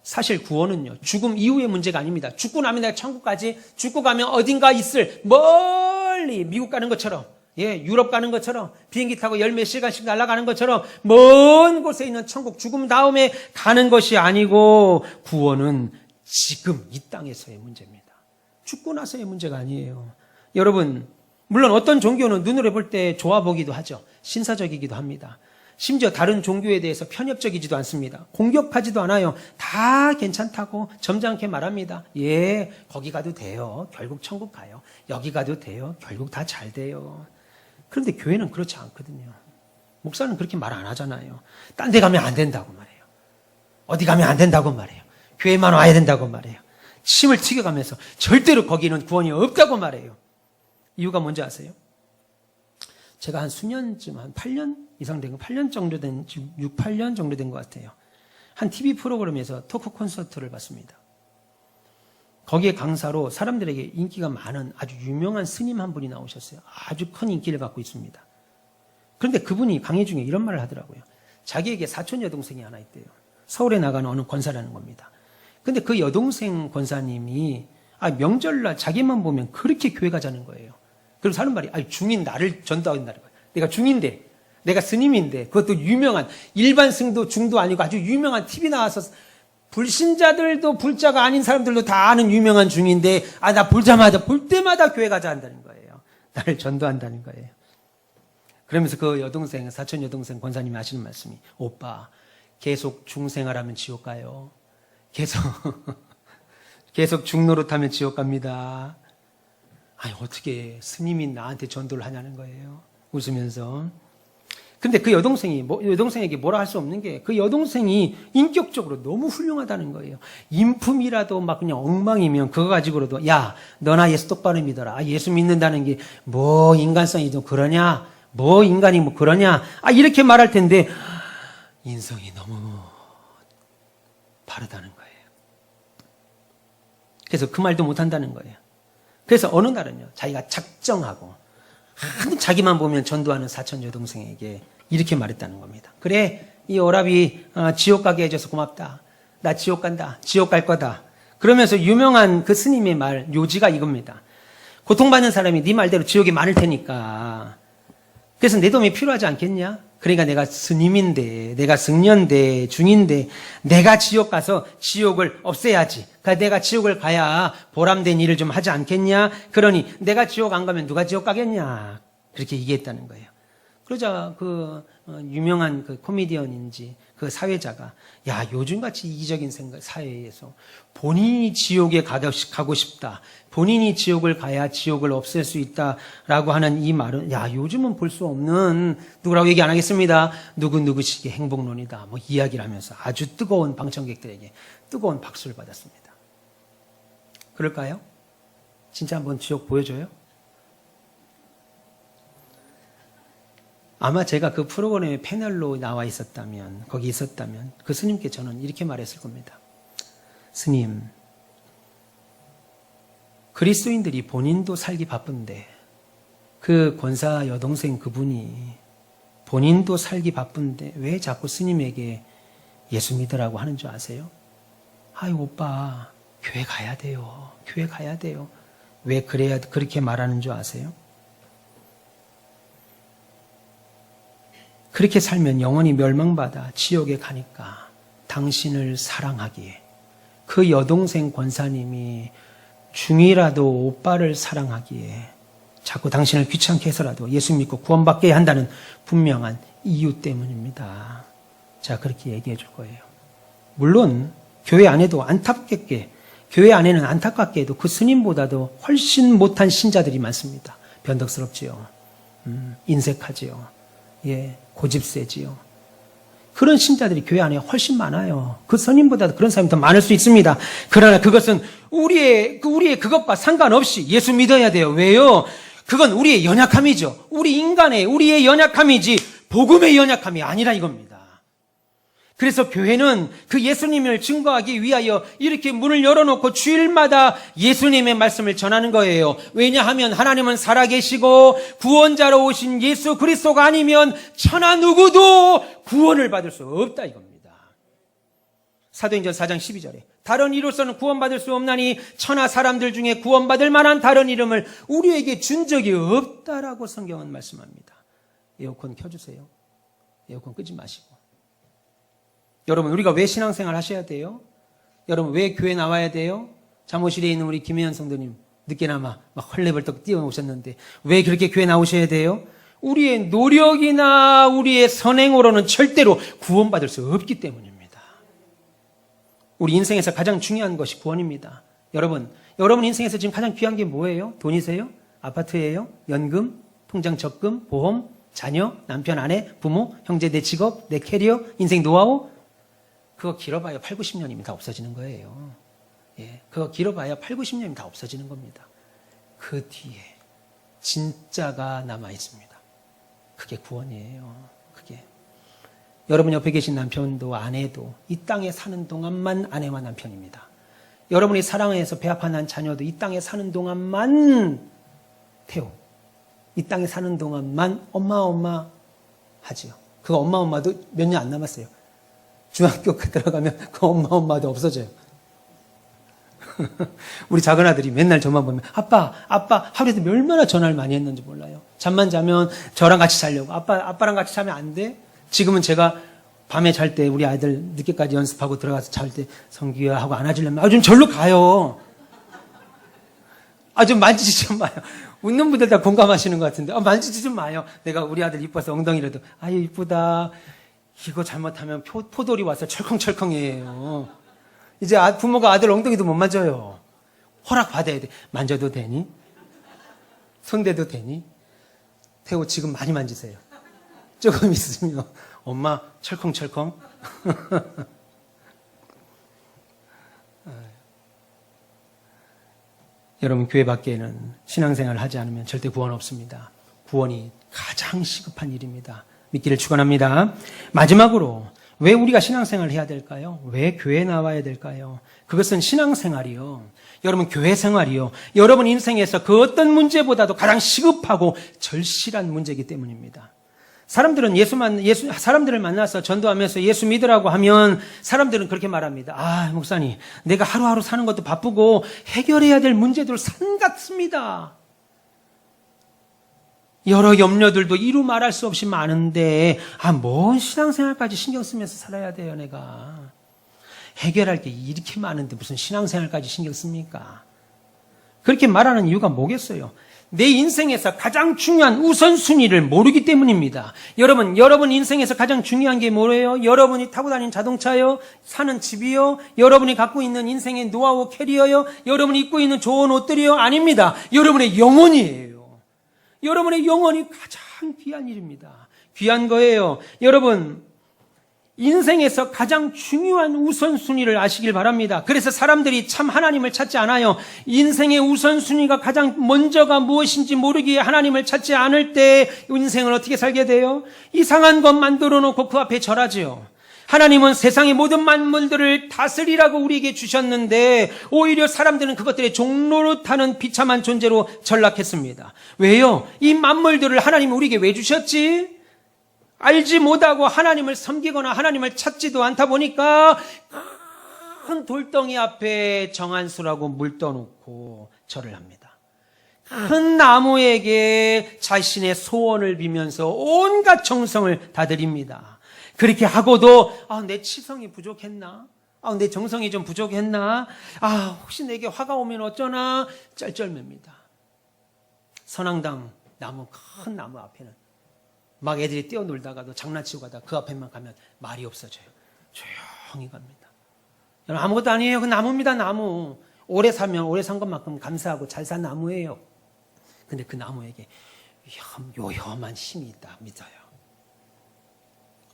사실 구원은요, 죽음 이후의 문제가 아닙니다. 죽고 나면 내가 천국 가지, 죽고 가면 어딘가 있을 멀리 미국 가는 것처럼, 유럽 가는 것처럼, 비행기 타고 열 몇 시간씩 날아가는 것처럼 먼 곳에 있는 천국, 죽음 다음에 가는 것이 아니고 구원은 지금 이 땅에서의 문제입니다. 죽고 나서의 문제가 아니에요. 여러분, 물론 어떤 종교는 눈으로 볼 때 좋아 보기도 하죠. 신사적이기도 합니다. 심지어 다른 종교에 대해서 편협적이지도 않습니다. 공격하지도 않아요. 다 괜찮다고 점잖게 말합니다. 거기 가도 돼요. 결국 천국 가요. 여기 가도 돼요. 결국 다 잘 돼요. 그런데 교회는 그렇지 않거든요. 목사는 그렇게 말 안 하잖아요. 딴 데 가면 안 된다고 말해요. 어디 가면 안 된다고 말해요. 교회만 와야 된다고 말해요. 침을 튀겨가면서 절대로 거기는 구원이 없다고 말해요. 이유가 뭔지 아세요? 제가 한 수년쯤, 한 8년 이상 된 거, 8년 정도 된, 6, 8년 정도 된 것 같아요. 한 TV 프로그램에서 토크 콘서트를 봤습니다. 거기에 강사로 사람들에게 인기가 많은 아주 유명한 스님 한 분이 나오셨어요. 아주 큰 인기를 갖고 있습니다. 그런데 그분이 강의 중에 이런 말을 하더라고요. 자기에게 사촌 여동생이 하나 있대요. 서울에 나가는 어느 권사라는 겁니다. 근데 그 여동생 권사님이 명절날 자기만 보면 그렇게 교회 가자는 거예요. 그럼 사는 말이 중인 나를 전도한다는 거예요. 내가 중인데, 내가 스님인데, 그것도 유명한 일반 승도 중도 아니고 아주 유명한 TV 나와서 불신자들도 불자가 아닌 사람들도 다 아는 유명한 중인데 나 볼 때마다 교회 가자 한다는 거예요. 나를 전도한다는 거예요. 그러면서 그 여동생, 사촌 여동생 권사님이 하시는 말씀이, 오빠 계속 중생활하면 지옥 가요. 계속 중노릇하면 지옥 갑니다. 어떻게 스님이 나한테 전도를 하냐는 거예요. 웃으면서. 근데 그 여동생에게 뭐라 할 수 없는 게, 그 여동생이 인격적으로 너무 훌륭하다는 거예요. 인품이라도 막 그냥 엉망이면 그거 가지고라도, 너나 예수 똑바로 믿어라. 예수 믿는다는 게 뭐 인간성이 좀 그러냐? 뭐 인간이 뭐 그러냐? 이렇게 말할 텐데, 인성이 너무 바르다는 거예요. 그래서 그 말도 못 한다는 거예요. 그래서 어느 날은요, 자기가 작정하고, 자기만 보면 전도하는 사촌 여동생에게 이렇게 말했다는 겁니다. 그래, 이 오라비 지옥 가게 해줘서 고맙다. 나 지옥 간다. 지옥 갈 거다. 그러면서 유명한 그 스님의 말, 요지가 이겁니다. 고통받는 사람이 네 말대로 지옥에 많을 테니까, 그래서 내 도움이 필요하지 않겠냐? 그러니까 내가 스님인데, 내가 승려인데, 중인데, 내가 지옥 가서 지옥을 없애야지. 그러니까 내가 지옥을 가야 보람된 일을 좀 하지 않겠냐? 그러니 내가 지옥 안 가면 누가 지옥 가겠냐? 그렇게 얘기했다는 거예요. 그러자 그 유명한 그 코미디언인지 그 사회자가, 요즘같이 이기적인 사회에서 본인이 지옥에 가고 싶다, 본인이 지옥을 가야 지옥을 없앨 수 있다라고 하는 이 말은, 요즘은 볼 수 없는, 누구라고 얘기 안 하겠습니다. 누구시기의 행복론이다, 뭐 이야기를 하면서 아주 뜨거운 방청객들에게 뜨거운 박수를 받았습니다. 그럴까요? 진짜 한번 지옥 보여줘요? 아마 제가 그 프로그램에 패널로 나와 있었다면, 거기 있었다면 그 스님께 저는 이렇게 말했을 겁니다. 스님, 그리스도인들이 본인도 살기 바쁜데 그 권사 여동생 그분이 본인도 살기 바쁜데 왜 자꾸 스님에게 예수 믿으라고 하는 줄 아세요? 오빠, 교회 가야 돼요. 교회 가야 돼요. 왜 그렇게 말하는 줄 아세요? 그렇게 살면 영원히 멸망받아 지옥에 가니까 당신을 사랑하기에, 그 여동생 권사님이 중이라도 오빠를 사랑하기에 자꾸 당신을 귀찮게 해서라도 예수 믿고 구원받게 한다는 분명한 이유 때문입니다. 자, 그렇게 얘기해 줄 거예요. 물론 교회 안에도 안타깝게, 교회 안에는 안타깝게도 그 스님보다도 훨씬 못한 신자들이 많습니다. 변덕스럽지요. 인색하지요. 예, 고집세지요. 그런 신자들이 교회 안에 훨씬 많아요. 그 스님보다도 그런 사람이 더 많을 수 있습니다. 그러나 그것은 우리의 그것과 상관없이 예수 믿어야 돼요. 왜요? 그건 우리의 연약함이죠. 우리의 연약함이지 복음의 연약함이 아니라 이겁니다. 그래서 교회는 그 예수님을 증거하기 위하여 이렇게 문을 열어놓고 주일마다 예수님의 말씀을 전하는 거예요. 왜냐하면 하나님은 살아계시고 구원자로 오신 예수 그리스도가 아니면 천하 누구도 구원을 받을 수 없다 이겁니다. 사도행전 4장 12절에 다른 이로서는 구원받을 수 없나니 천하 사람들 중에 구원받을 만한 다른 이름을 우리에게 준 적이 없다라고 성경은 말씀합니다. 에어컨 켜주세요. 에어컨 끄지 마시고. 여러분, 우리가 왜 신앙생활 하셔야 돼요? 여러분, 왜 교회 나와야 돼요? 사무실에 있는 우리 김혜연 성도님, 늦게나마 막 헐레벌떡 뛰어오셨는데 왜 그렇게 교회 나오셔야 돼요? 우리의 노력이나 우리의 선행으로는 절대로 구원받을 수 없기 때문입니다. 우리 인생에서 가장 중요한 것이 구원입니다. 여러분 인생에서 지금 가장 귀한 게 뭐예요? 돈이세요? 아파트예요? 연금? 통장 적금? 보험? 자녀? 남편, 아내? 부모? 형제, 내 직업? 내 캐리어? 인생 노하우? 그거 길어봐야 8, 90년이면 다 없어지는 거예요. 예, 그거 길어봐야 8, 90년이면 다 없어지는 겁니다. 그 뒤에 진짜가 남아 있습니다. 그게 구원이에요. 그게. 여러분 옆에 계신 남편도 아내도 이 땅에 사는 동안만 아내와 남편입니다. 여러분이 사랑해서 배아파 난 자녀도 이 땅에 사는 동안만 태우. 이 땅에 사는 동안만 엄마 하지요. 그 엄마도 몇 년 안 남았어요. 중학교 들어가면 그 엄마도 없어져요. 우리 작은 아들이 맨날 저만 보면 아빠 하루에도 얼마나 전화를 많이 했는지 몰라요. 잠만 자면 저랑 같이 자려고. 아빠랑 같이 자면 안 돼? 지금은 제가 밤에 잘 때 우리 아이들 늦게까지 연습하고 들어가서 잘 때 성규야 하고 안아주려면 좀 절로 가요. 좀 만지지 좀 마요. 웃는 분들 다 공감하시는 것 같은데 만지지 좀 마요. 내가 우리 아들 이뻐서 엉덩이라도 아유 이쁘다. 이거 잘못하면 포돌이 와서 철컹철컹해요. 이제 부모가 아들 엉덩이도 못 만져요. 허락 받아야 돼. 만져도 되니? 손대도 되니? 태호 지금 많이 만지세요. 조금 있으면 엄마 철컹철컹. 여러분 교회 밖에는 신앙생활을 하지 않으면 절대 구원 없습니다. 구원이 가장 시급한 일입니다. 믿기를 축원합니다. 마지막으로 왜 우리가 신앙생활을 해야 될까요? 왜 교회에 나와야 될까요? 그것은 신앙생활이요. 여러분 교회 생활이요. 여러분 인생에서 그 어떤 문제보다도 가장 시급하고 절실한 문제이기 때문입니다. 사람들을 만나서 전도하면서 예수 믿으라고 하면 사람들은 그렇게 말합니다. 목사님, 내가 하루하루 사는 것도 바쁘고 해결해야 될 문제들 산 같습니다. 여러 염려들도 이루 말할 수 없이 많은데 뭔 신앙생활까지 신경 쓰면서 살아야 돼요. 내가 해결할 게 이렇게 많은데 무슨 신앙생활까지 신경 씁니까? 그렇게 말하는 이유가 뭐겠어요? 내 인생에서 가장 중요한 우선순위를 모르기 때문입니다. 여러분 인생에서 가장 중요한 게 뭐예요? 여러분이 타고 다니는 자동차요? 사는 집이요? 여러분이 갖고 있는 인생의 노하우 캐리어요? 여러분이 입고 있는 좋은 옷들이요? 아닙니다. 여러분의 영혼이에요. 여러분의 영혼이 가장 귀한 일입니다. 귀한 거예요. 여러분, 인생에서 가장 중요한 우선순위를 아시길 바랍니다. 그래서 사람들이 참 하나님을 찾지 않아요. 인생의 우선순위가 가장 먼저가 무엇인지 모르기에 하나님을 찾지 않을 때 인생을 어떻게 살게 돼요? 이상한 것 만들어 놓고 그 앞에 절하지요. 하나님은 세상의 모든 만물들을 다스리라고 우리에게 주셨는데 오히려 사람들은 그것들의 종노릇하는 비참한 존재로 전락했습니다. 왜요? 이 만물들을 하나님은 우리에게 왜 주셨지? 알지 못하고 하나님을 섬기거나 하나님을 찾지도 않다 보니까 큰 돌덩이 앞에 정한수라고 물 떠놓고 절을 합니다. 큰 나무에게 자신의 소원을 비면서 온갖 정성을 다드립니다. 그렇게 하고도 내 치성이 부족했나? 내 정성이 좀 부족했나? 혹시 내게 화가 오면 어쩌나? 쩔쩔맵니다. 선앙당 나무, 큰 나무 앞에는 막 애들이 뛰어놀다가도 장난치고 가다 그 앞에만 가면 말이 없어져요. 조용히 갑니다. 여러분, 아무것도 아니에요. 그 나무입니다, 나무. 오래 사면 오래 산 것만큼 감사하고 잘 산 나무예요. 근데 그 나무에게 요염한 힘이 있다 믿어요.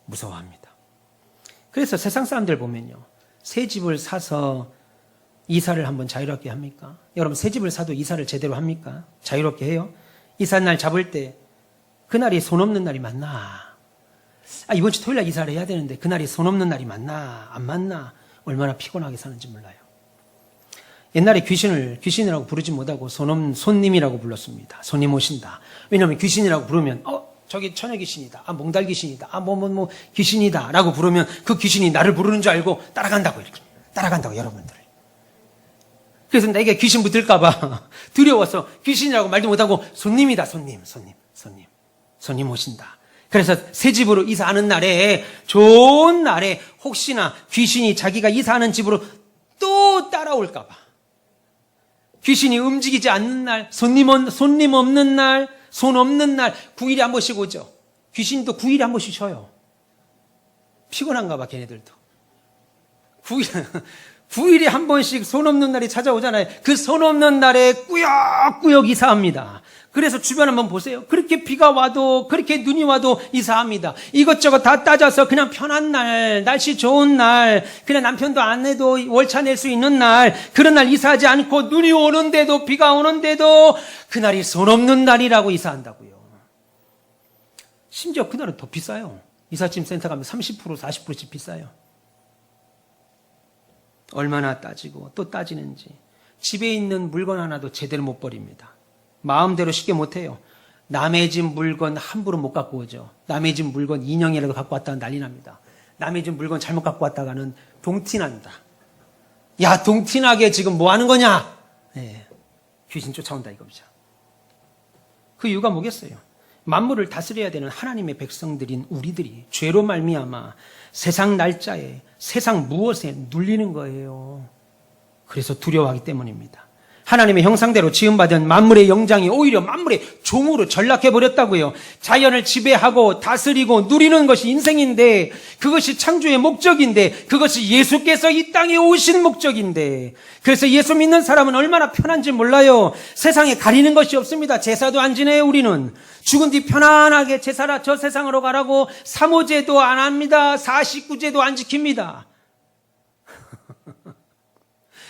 무서워합니다. 그래서 세상 사람들 보면요, 새 집을 사서 이사를 한번 자유롭게 합니까? 여러분, 새 집을 사도 이사를 제대로 합니까? 자유롭게 해요? 이사 날 잡을 때 그날이 손 없는 날이 맞나? 이번 주 토요일 날 이사를 해야 되는데 그날이 손 없는 날이 맞나? 안 맞나? 얼마나 피곤하게 사는지 몰라요. 옛날에 귀신이라고 부르지 못하고 손님이라고 불렀습니다. 손님 오신다. 왜냐하면 귀신이라고 부르면 저기 처녀 귀신이다. 몽달 귀신이다. 귀신이다. 라고 부르면 그 귀신이 나를 부르는 줄 알고 따라간다고, 이렇게. 따라간다고, 여러분들. 그래서 내게 귀신 붙을까봐 두려워서 귀신이라고 말도 못하고 손님이다. 손님 오신다. 그래서 새 집으로 이사하는 날에, 좋은 날에 혹시나 귀신이 자기가 이사하는 집으로 또 따라올까봐. 귀신이 움직이지 않는 날, 손님 없는 날, 손 없는 날, 9일에 한 번씩 오죠. 귀신도 9일에 한 번씩 쉬어요. 피곤한가 봐, 걔네들도. 9일에 한 번씩 손 없는 날이 찾아오잖아요. 그 손 없는 날에 꾸역꾸역 이사합니다. 그래서 주변 한번 보세요. 그렇게 비가 와도, 그렇게 눈이 와도 이사합니다. 이것저것 다 따져서 그냥 편한 날, 날씨 좋은 날, 그냥 남편도 안 해도 월차 낼 수 있는 날, 그런 날 이사하지 않고 눈이 오는데도, 비가 오는데도 그날이 손 없는 날이라고 이사한다고요. 심지어 그날은 더 비싸요. 이삿짐 센터 가면 30%, 40%씩 비싸요. 얼마나 따지고 또 따지는지. 집에 있는 물건 하나도 제대로 못 버립니다. 마음대로 쉽게 못해요. 남의 집 물건 함부로 못 갖고 오죠. 남의 집 물건 인형이라도 갖고 왔다가 난리 납니다. 남의 집 물건 잘못 갖고 왔다가는 동티난다. 야, 동티나게 지금 뭐 하는 거냐? 네, 귀신 쫓아온다 이겁니다. 그 이유가 뭐겠어요? 만물을 다스려야 되는 하나님의 백성들인 우리들이 죄로 말미암아 세상 날짜에, 세상 무엇에 눌리는 거예요. 그래서 두려워하기 때문입니다. 하나님의 형상대로 지음받은 만물의 영장이 오히려 만물의 종으로 전락해버렸다고요. 자연을 지배하고 다스리고 누리는 것이 인생인데, 그것이 창조의 목적인데, 그것이 예수께서 이 땅에 오신 목적인데, 그래서 예수 믿는 사람은 얼마나 편한지 몰라요. 세상에 가리는 것이 없습니다. 제사도 안 지내요. 우리는 죽은 뒤 편안하게 제사라 저 세상으로 가라고 사모제도 안 합니다. 49제도 안 지킵니다.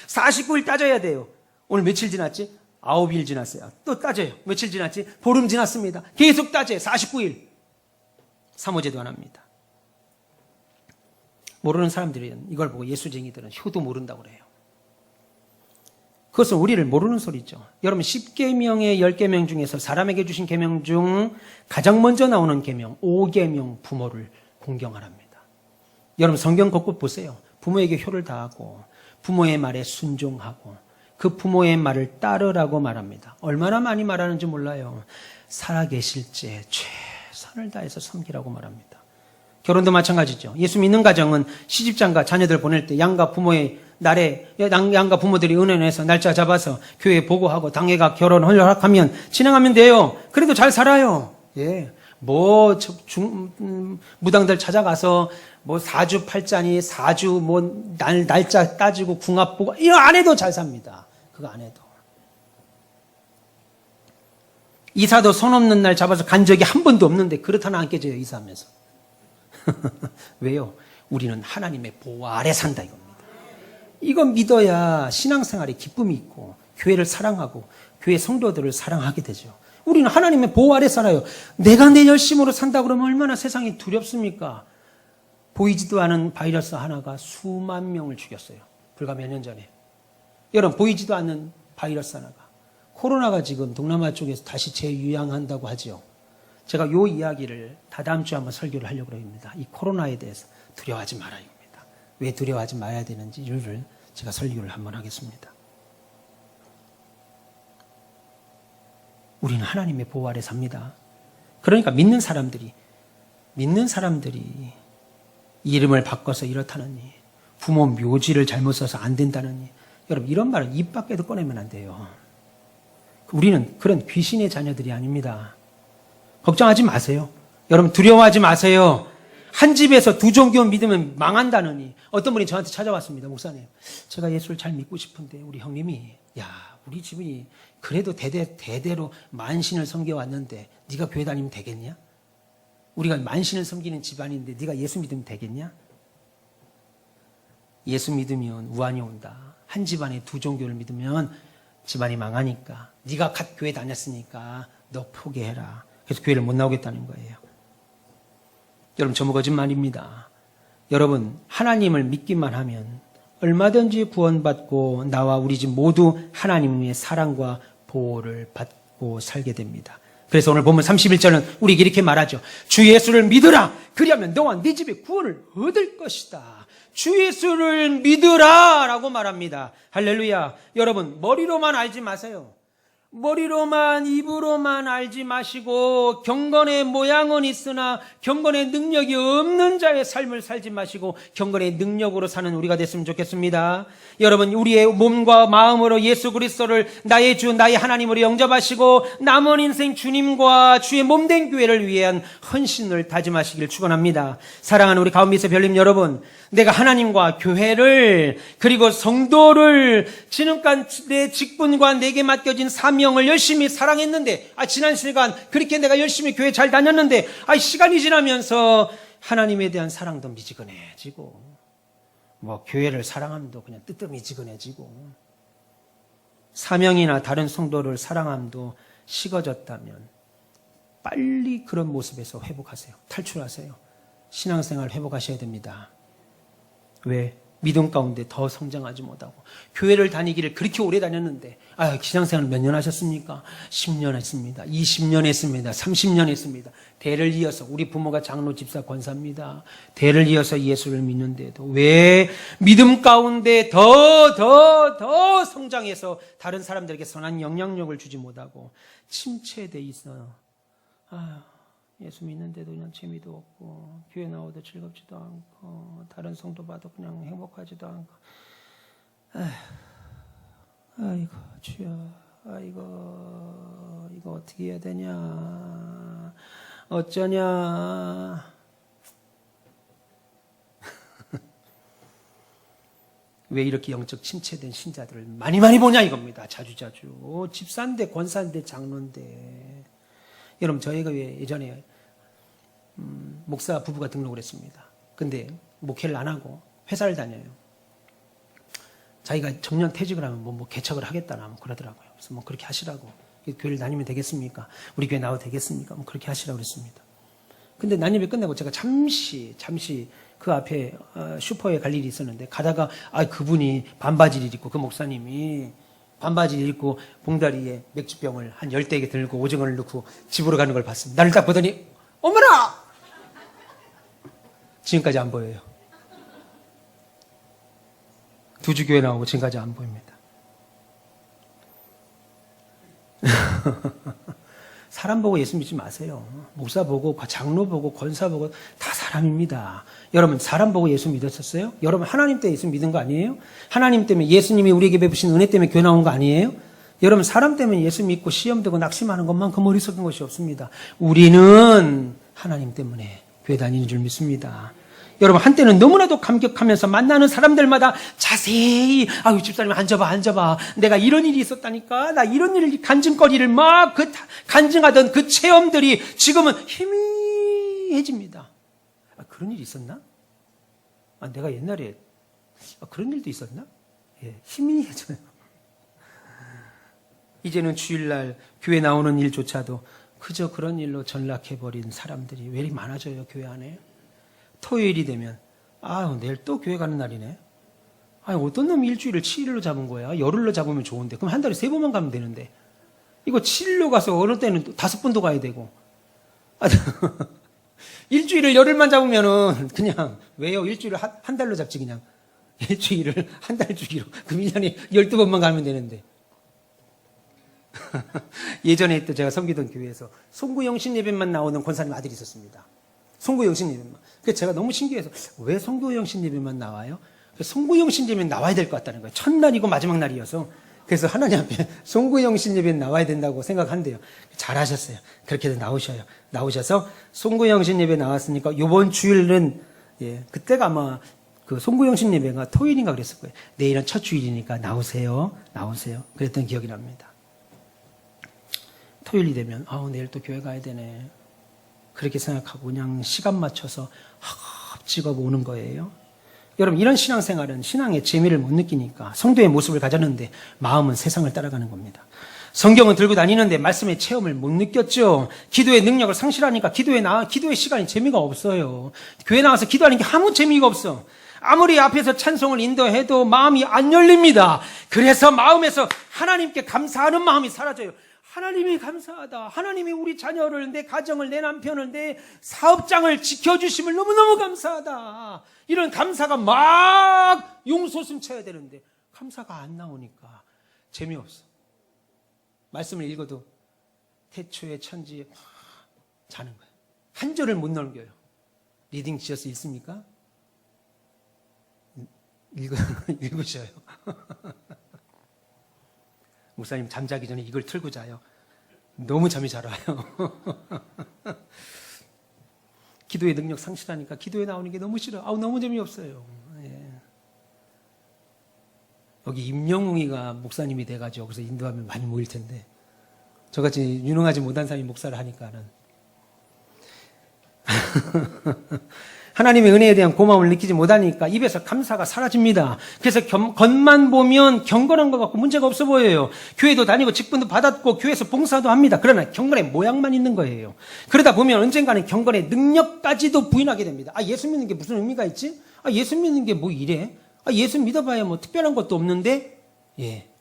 49일 따져야 돼요. 오늘 며칠 지났지? 9일 지났어요. 또 따져요. 며칠 지났지? 보름 지났습니다. 계속 따져요. 49일. 사모제도 안 합니다. 모르는 사람들은 이걸 보고 예수쟁이들은 효도 모른다고 그래요. 그것은 우리를 모르는 소리죠. 여러분, 10계명의 10계명 중에서 사람에게 주신 계명 중 가장 먼저 나오는 계명 5계명, 부모를 공경하랍니다. 여러분, 성경 곳곳 보세요. 부모에게 효를 다하고 부모의 말에 순종하고 그 부모의 말을 따르라고 말합니다. 얼마나 많이 말하는지 몰라요. 살아계실지 최선을 다해서 섬기라고 말합니다. 결혼도 마찬가지죠. 예수 믿는 가정은 시집장가 자녀들 보낼 때 양가 부모의 날에 양가 부모들이 은혜내서 날짜 잡아서 교회에 보고하고 당회가 결혼 허락하면 진행하면 돼요. 그래도 잘 살아요. 예. 무당들 찾아가서 4주 8자니 4주 날짜 따지고 궁합 보고 이거 안 해도 잘 삽니다. 그거 안 해도. 이사도 손 없는 날 잡아서 간 적이 한 번도 없는데 그렇다나 안 깨져요, 이사하면서. 왜요? 우리는 하나님의 보호 아래 산다 이겁니다. 이거 믿어야 신앙생활에 기쁨이 있고 교회를 사랑하고 교회 성도들을 사랑하게 되죠. 우리는 하나님의 보호 아래 살아요. 내가 내 열심으로 산다 그러면 얼마나 세상이 두렵습니까? 보이지도 않은 바이러스 하나가 수만 명을 죽였어요. 불과 몇 년 전에. 여러분, 보이지도 않는 바이러스 하나가. 코로나가 지금 동남아 쪽에서 다시 재유행한다고 하죠. 제가 이 이야기를 다다음 주에 한번 설교를 하려고 합니다. 이 코로나에 대해서 두려워하지 말아야 합니다. 왜 두려워하지 말아야 되는지를 제가 설교를 한번 하겠습니다. 우리는 하나님의 보호 아래 삽니다. 그러니까 믿는 사람들이 이름을 바꿔서 이렇다느니, 부모 묘지를 잘못 써서 안 된다느니, 여러분 이런 말은 입 밖에도 꺼내면 안 돼요. 우리는 그런 귀신의 자녀들이 아닙니다. 걱정하지 마세요. 여러분 두려워하지 마세요. 한 집에서 두 종교 믿으면 망한다느니. 어떤 분이 저한테 찾아왔습니다. 목사님, 제가 예수를 잘 믿고 싶은데 우리 형님이, 야, 우리 집이 그래도 대대로 만신을 섬겨왔는데 네가 교회 다니면 되겠냐? 우리가 만신을 섬기는 집안인데 네가 예수 믿으면 되겠냐? 예수 믿으면 우환이 온다. 한 집안에 두 종교를 믿으면 집안이 망하니까, 네가 갓 교회 다녔으니까 너 포기해라. 그래서 교회를 못 나오겠다는 거예요. 여러분 전부 거짓말입니다. 여러분 하나님을 믿기만 하면 얼마든지 구원받고 나와 우리 집 모두 하나님의 사랑과 보호를 받고 살게 됩니다. 그래서 오늘 본문 31절은 우리에게 이렇게 말하죠. 주 예수를 믿으라. 그리하면 너와 네 집에 구원을 얻을 것이다. 주 예수를 믿으라 라고 말합니다. 할렐루야. 여러분 머리로만 알지 마세요. 머리로만, 입으로만 알지 마시고 경건의 모양은 있으나 경건의 능력이 없는 자의 삶을 살지 마시고 경건의 능력으로 사는 우리가 됐으면 좋겠습니다. 여러분 우리의 몸과 마음으로 예수 그리스도를 나의 주 나의 하나님으로 영접하시고 남은 인생 주님과 주의 몸된 교회를 위한 헌신을 다짐하시길 축원합니다. 사랑하는 우리 가운데서 별님 여러분, 내가 하나님과 교회를 그리고 성도를 지금까지 내 직분과 내게 맡겨진 사명을 열심히 사랑했는데, 지난 시간 그렇게 내가 열심히 교회 잘 다녔는데, 시간이 지나면서 하나님에 대한 사랑도 미지근해지고, 교회를 사랑함도 그냥 뜨뜻미지근해지고, 사명이나 다른 성도를 사랑함도 식어졌다면 빨리 그런 모습에서 회복하세요. 탈출하세요. 신앙생활 회복하셔야 됩니다. 왜? 믿음 가운데 더 성장하지 못하고, 교회를 다니기를 그렇게 오래 다녔는데, 신앙생활 몇 년 하셨습니까? 10년 했습니다. 20년 했습니다. 30년 했습니다. 대를 이어서 우리 부모가 장로, 집사, 권사입니다. 대를 이어서 예수를 믿는데도 왜 믿음 가운데 더 성장해서 다른 사람들에게 선한 영향력을 주지 못하고 침체돼 있어요. 예수 믿는데도 그냥 재미도 없고, 교회 나오도 즐겁지도 않고, 다른 성도 봐도 그냥 행복하지도 않고, 아이고 주여, 이거 어떻게 해야 되냐, 어쩌냐. 왜 이렇게 영적 침체된 신자들을 많이 보냐 이겁니다. 자주 집사인데 권사인데 장로인데. 여러분 저희가 예전에 목사 부부가 등록을 했습니다. 근데 목회를 안 하고 회사를 다녀요. 자기가 정년 퇴직을 하면 뭐 개척을 하겠다나 그러더라고요. 그래서 그렇게 하시라고. 교회를 다니면 되겠습니까? 우리 교회 나와도 되겠습니까? 그렇게 하시라고 그랬습니다. 근데 난입이 끝나고 제가 잠시 그 앞에 슈퍼에 갈 일이 있었는데, 가다가 그분이 반바지를 입고, 그 목사님이 반바지를 입고 봉다리에 맥주병을 한 10대 들고 오징어를 넣고 집으로 가는 걸 봤습니다. 나를 딱 보더니 어머나! 지금까지 안 보여요. 두주교회 나오고 지금까지 안 보입니다. 사람 보고 예수 믿지 마세요. 목사 보고 장로 보고 권사 보고 다 사람입니다. 여러분 사람 보고 예수 믿었었어요? 여러분 하나님 때문에 예수 믿은 거 아니에요? 하나님 때문에, 예수님이 우리에게 베푸신 은혜 때문에 교회 나온 거 아니에요? 여러분 사람 때문에 예수 믿고 시험되고 낙심하는 것만큼 어리석은 것이 없습니다. 우리는 하나님 때문에 교회 다니는 줄 믿습니다. 여러분 한때는 너무나도 감격하면서 만나는 사람들마다 자세히 집사님 앉아봐, 내가 이런 일이 있었다니까, 나 이런 일 간증거리를 막 간증하던 그 체험들이 지금은 희미해집니다. 그런 일이 있었나? 내가 옛날에 그런 일도 있었나? 희미해져요. 이제는 주일날 교회 나오는 일조차도 그저 그런 일로 전락해버린 사람들이 왜 이리 많아져요, 교회 안에? 토요일이 되면 내일 또 교회 가는 날이네. 어떤 놈이 일주일을 7일로 잡은 거야. 열흘로 잡으면 좋은데, 그럼 한 달에 3번만 가면 되는데, 이거 7일로 가서 어느 때는 5번도 가야 되고. 일주일을 열흘만 잡으면은 그냥 왜요? 일주일을 한 달로 잡지. 그냥 일주일을 한 달 주기로. 그럼 1년에 12번만 가면 되는데. 예전에 또 제가 섬기던 교회에서 송구영신 예배만 나오는 권사님 아들이 있었습니다. 송구영신 예배만. 그래서 제가 너무 신기해서 왜 송구영신 예배만 나와요? 송구영신 예배는 나와야 될 것 같다는 거예요. 첫날이고 마지막 날이어서. 그래서 하나님 앞에 송구영신 예배는 나와야 된다고 생각한대요. 잘하셨어요. 그렇게도 나오셔서 송구영신 예배 나왔으니까 이번 주일은 그때가 아마 그 송구영신 예배가 토요일인가 그랬을 거예요. 내일은 첫 주일이니까 나오세요. 그랬던 기억이 납니다. 토요일이 되면 내일 또 교회 가야 되네. 그렇게 생각하고 그냥 시간 맞춰서 찍어 오는 거예요. 여러분, 이런 신앙생활은 신앙의 재미를 못 느끼니까 성도의 모습을 가졌는데 마음은 세상을 따라가는 겁니다. 성경은 들고 다니는데 말씀의 체험을 못 느꼈죠. 기도의 능력을 상실하니까 기도의 시간이 재미가 없어요. 교회 나와서 기도하는 게 아무 재미가 없어. 아무리 앞에서 찬송을 인도해도 마음이 안 열립니다. 그래서 마음에서 하나님께 감사하는 마음이 사라져요. 하나님이 감사하다. 하나님이 우리 자녀를, 내 가정을, 내 남편을, 내 사업장을 지켜주심을 너무너무 감사하다. 이런 감사가 막 용솟음 쳐야 되는데 감사가 안 나오니까 재미없어. 말씀을 읽어도 태초의 천지 자는 거예요. 한 절을 못 넘겨요. 리딩 지어서 있습니까? 읽으셔요. 목사님 잠자기 전에 이걸 틀고 자요. 너무 잠이 잘 와요. 기도의 능력 상실하니까 기도에 나오는 게 너무 싫어. 너무 재미없어요. 여기 임영웅이가 목사님이 돼가지고 여기서 인도하면 많이 모일 텐데 저같이 유능하지 못한 사람이 목사를 하니까는 하나님의 은혜에 대한 고마움을 느끼지 못하니까 입에서 감사가 사라집니다. 그래서 겉만 보면 경건한 것 같고 문제가 없어 보여요. 교회도 다니고 직분도 받았고 교회에서 봉사도 합니다. 그러나 경건의 모양만 있는 거예요. 그러다 보면 언젠가는 경건의 능력까지도 부인하게 됩니다. 예수 믿는 게 무슨 의미가 있지? 예수 믿는 게 뭐 이래? 예수 믿어봐야 뭐 특별한 것도 없는데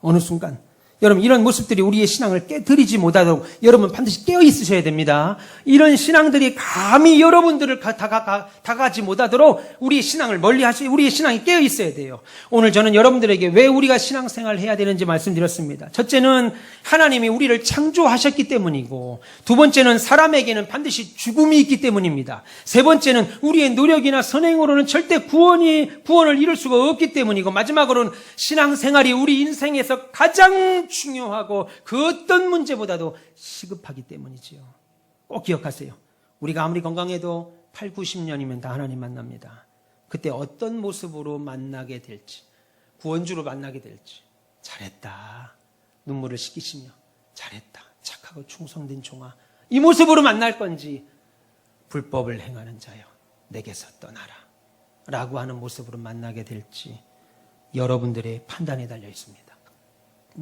어느 순간 여러분, 이런 모습들이 우리의 신앙을 깨뜨리지 못하도록 여러분 반드시 깨어 있으셔야 됩니다. 이런 신앙들이 감히 여러분들을 다가가지 못하도록 우리의 신앙을 우리의 신앙이 깨어 있어야 돼요. 오늘 저는 여러분들에게 왜 우리가 신앙생활을 해야 되는지 말씀드렸습니다. 첫째는 하나님이 우리를 창조하셨기 때문이고, 두 번째는 사람에게는 반드시 죽음이 있기 때문입니다. 세 번째는 우리의 노력이나 선행으로는 절대 구원을 이룰 수가 없기 때문이고, 마지막으로는 신앙생활이 우리 인생에서 가장 중요하고 그 어떤 문제보다도 시급하기 때문이지요. 꼭 기억하세요. 우리가 아무리 건강해도 8, 90년이면 다 하나님 만납니다. 그때 어떤 모습으로 만나게 될지, 구원주로 만나게 될지, 잘했다, 눈물을 씻기시며 잘했다, 착하고 충성된 종아, 이 모습으로 만날 건지, 불법을 행하는 자여 내게서 떠나라 라고 하는 모습으로 만나게 될지 여러분들의 판단에 달려 있습니다.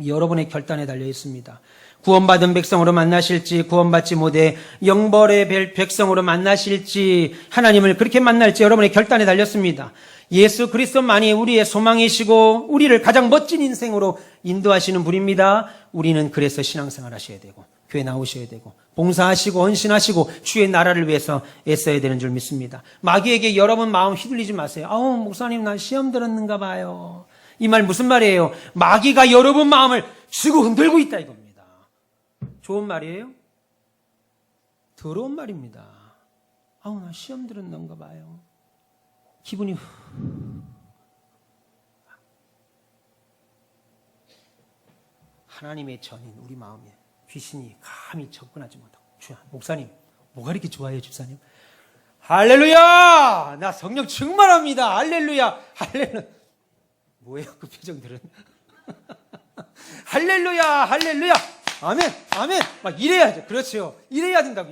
여러분의 결단에 달려 있습니다. 구원받은 백성으로 만나실지, 구원받지 못해 영벌의 백성으로 만나실지, 하나님을 그렇게 만날지 여러분의 결단에 달렸습니다. 예수 그리스도만이 우리의 소망이시고 우리를 가장 멋진 인생으로 인도하시는 분입니다. 우리는 그래서 신앙생활 하셔야 되고 교회 나오셔야 되고 봉사하시고 헌신하시고 주의 나라를 위해서 애써야 되는 줄 믿습니다. 마귀에게 여러분 마음 휘둘리지 마세요. 목사님 나 시험 들었는가 봐요. 이 말 무슨 말이에요? 마귀가 여러분 마음을 쥐고 흔들고 있다 이겁니다. 좋은 말이에요? 더러운 말입니다. 나 시험 들었는가 봐요. 기분이 하나님의 전인 우리 마음에 귀신이 감히 접근하지 못하고, 목사님 뭐가 이렇게 좋아요 집사님? 할렐루야! 나 성령 충만합니다. 할렐루야! 뭐예요 그 표정들은? 할렐루야! 할렐루야! 아멘! 아멘! 막 이래야죠. 그렇죠. 이래야 된다고.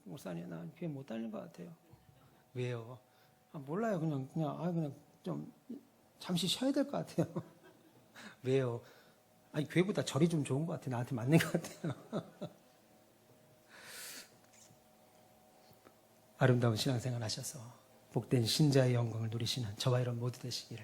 목사님 나 교회 못 다니는 것 같아요. 왜요? 몰라요. 그냥 좀 잠시 쉬어야 될 것 같아요. 왜요? 교회보다 절이 좀 좋은 것 같아요. 나한테 맞는 것 같아요. 아름다운 신앙생활 하셔서 복된 신자의 영광을 누리시는 저와 여러분 모두 되시기를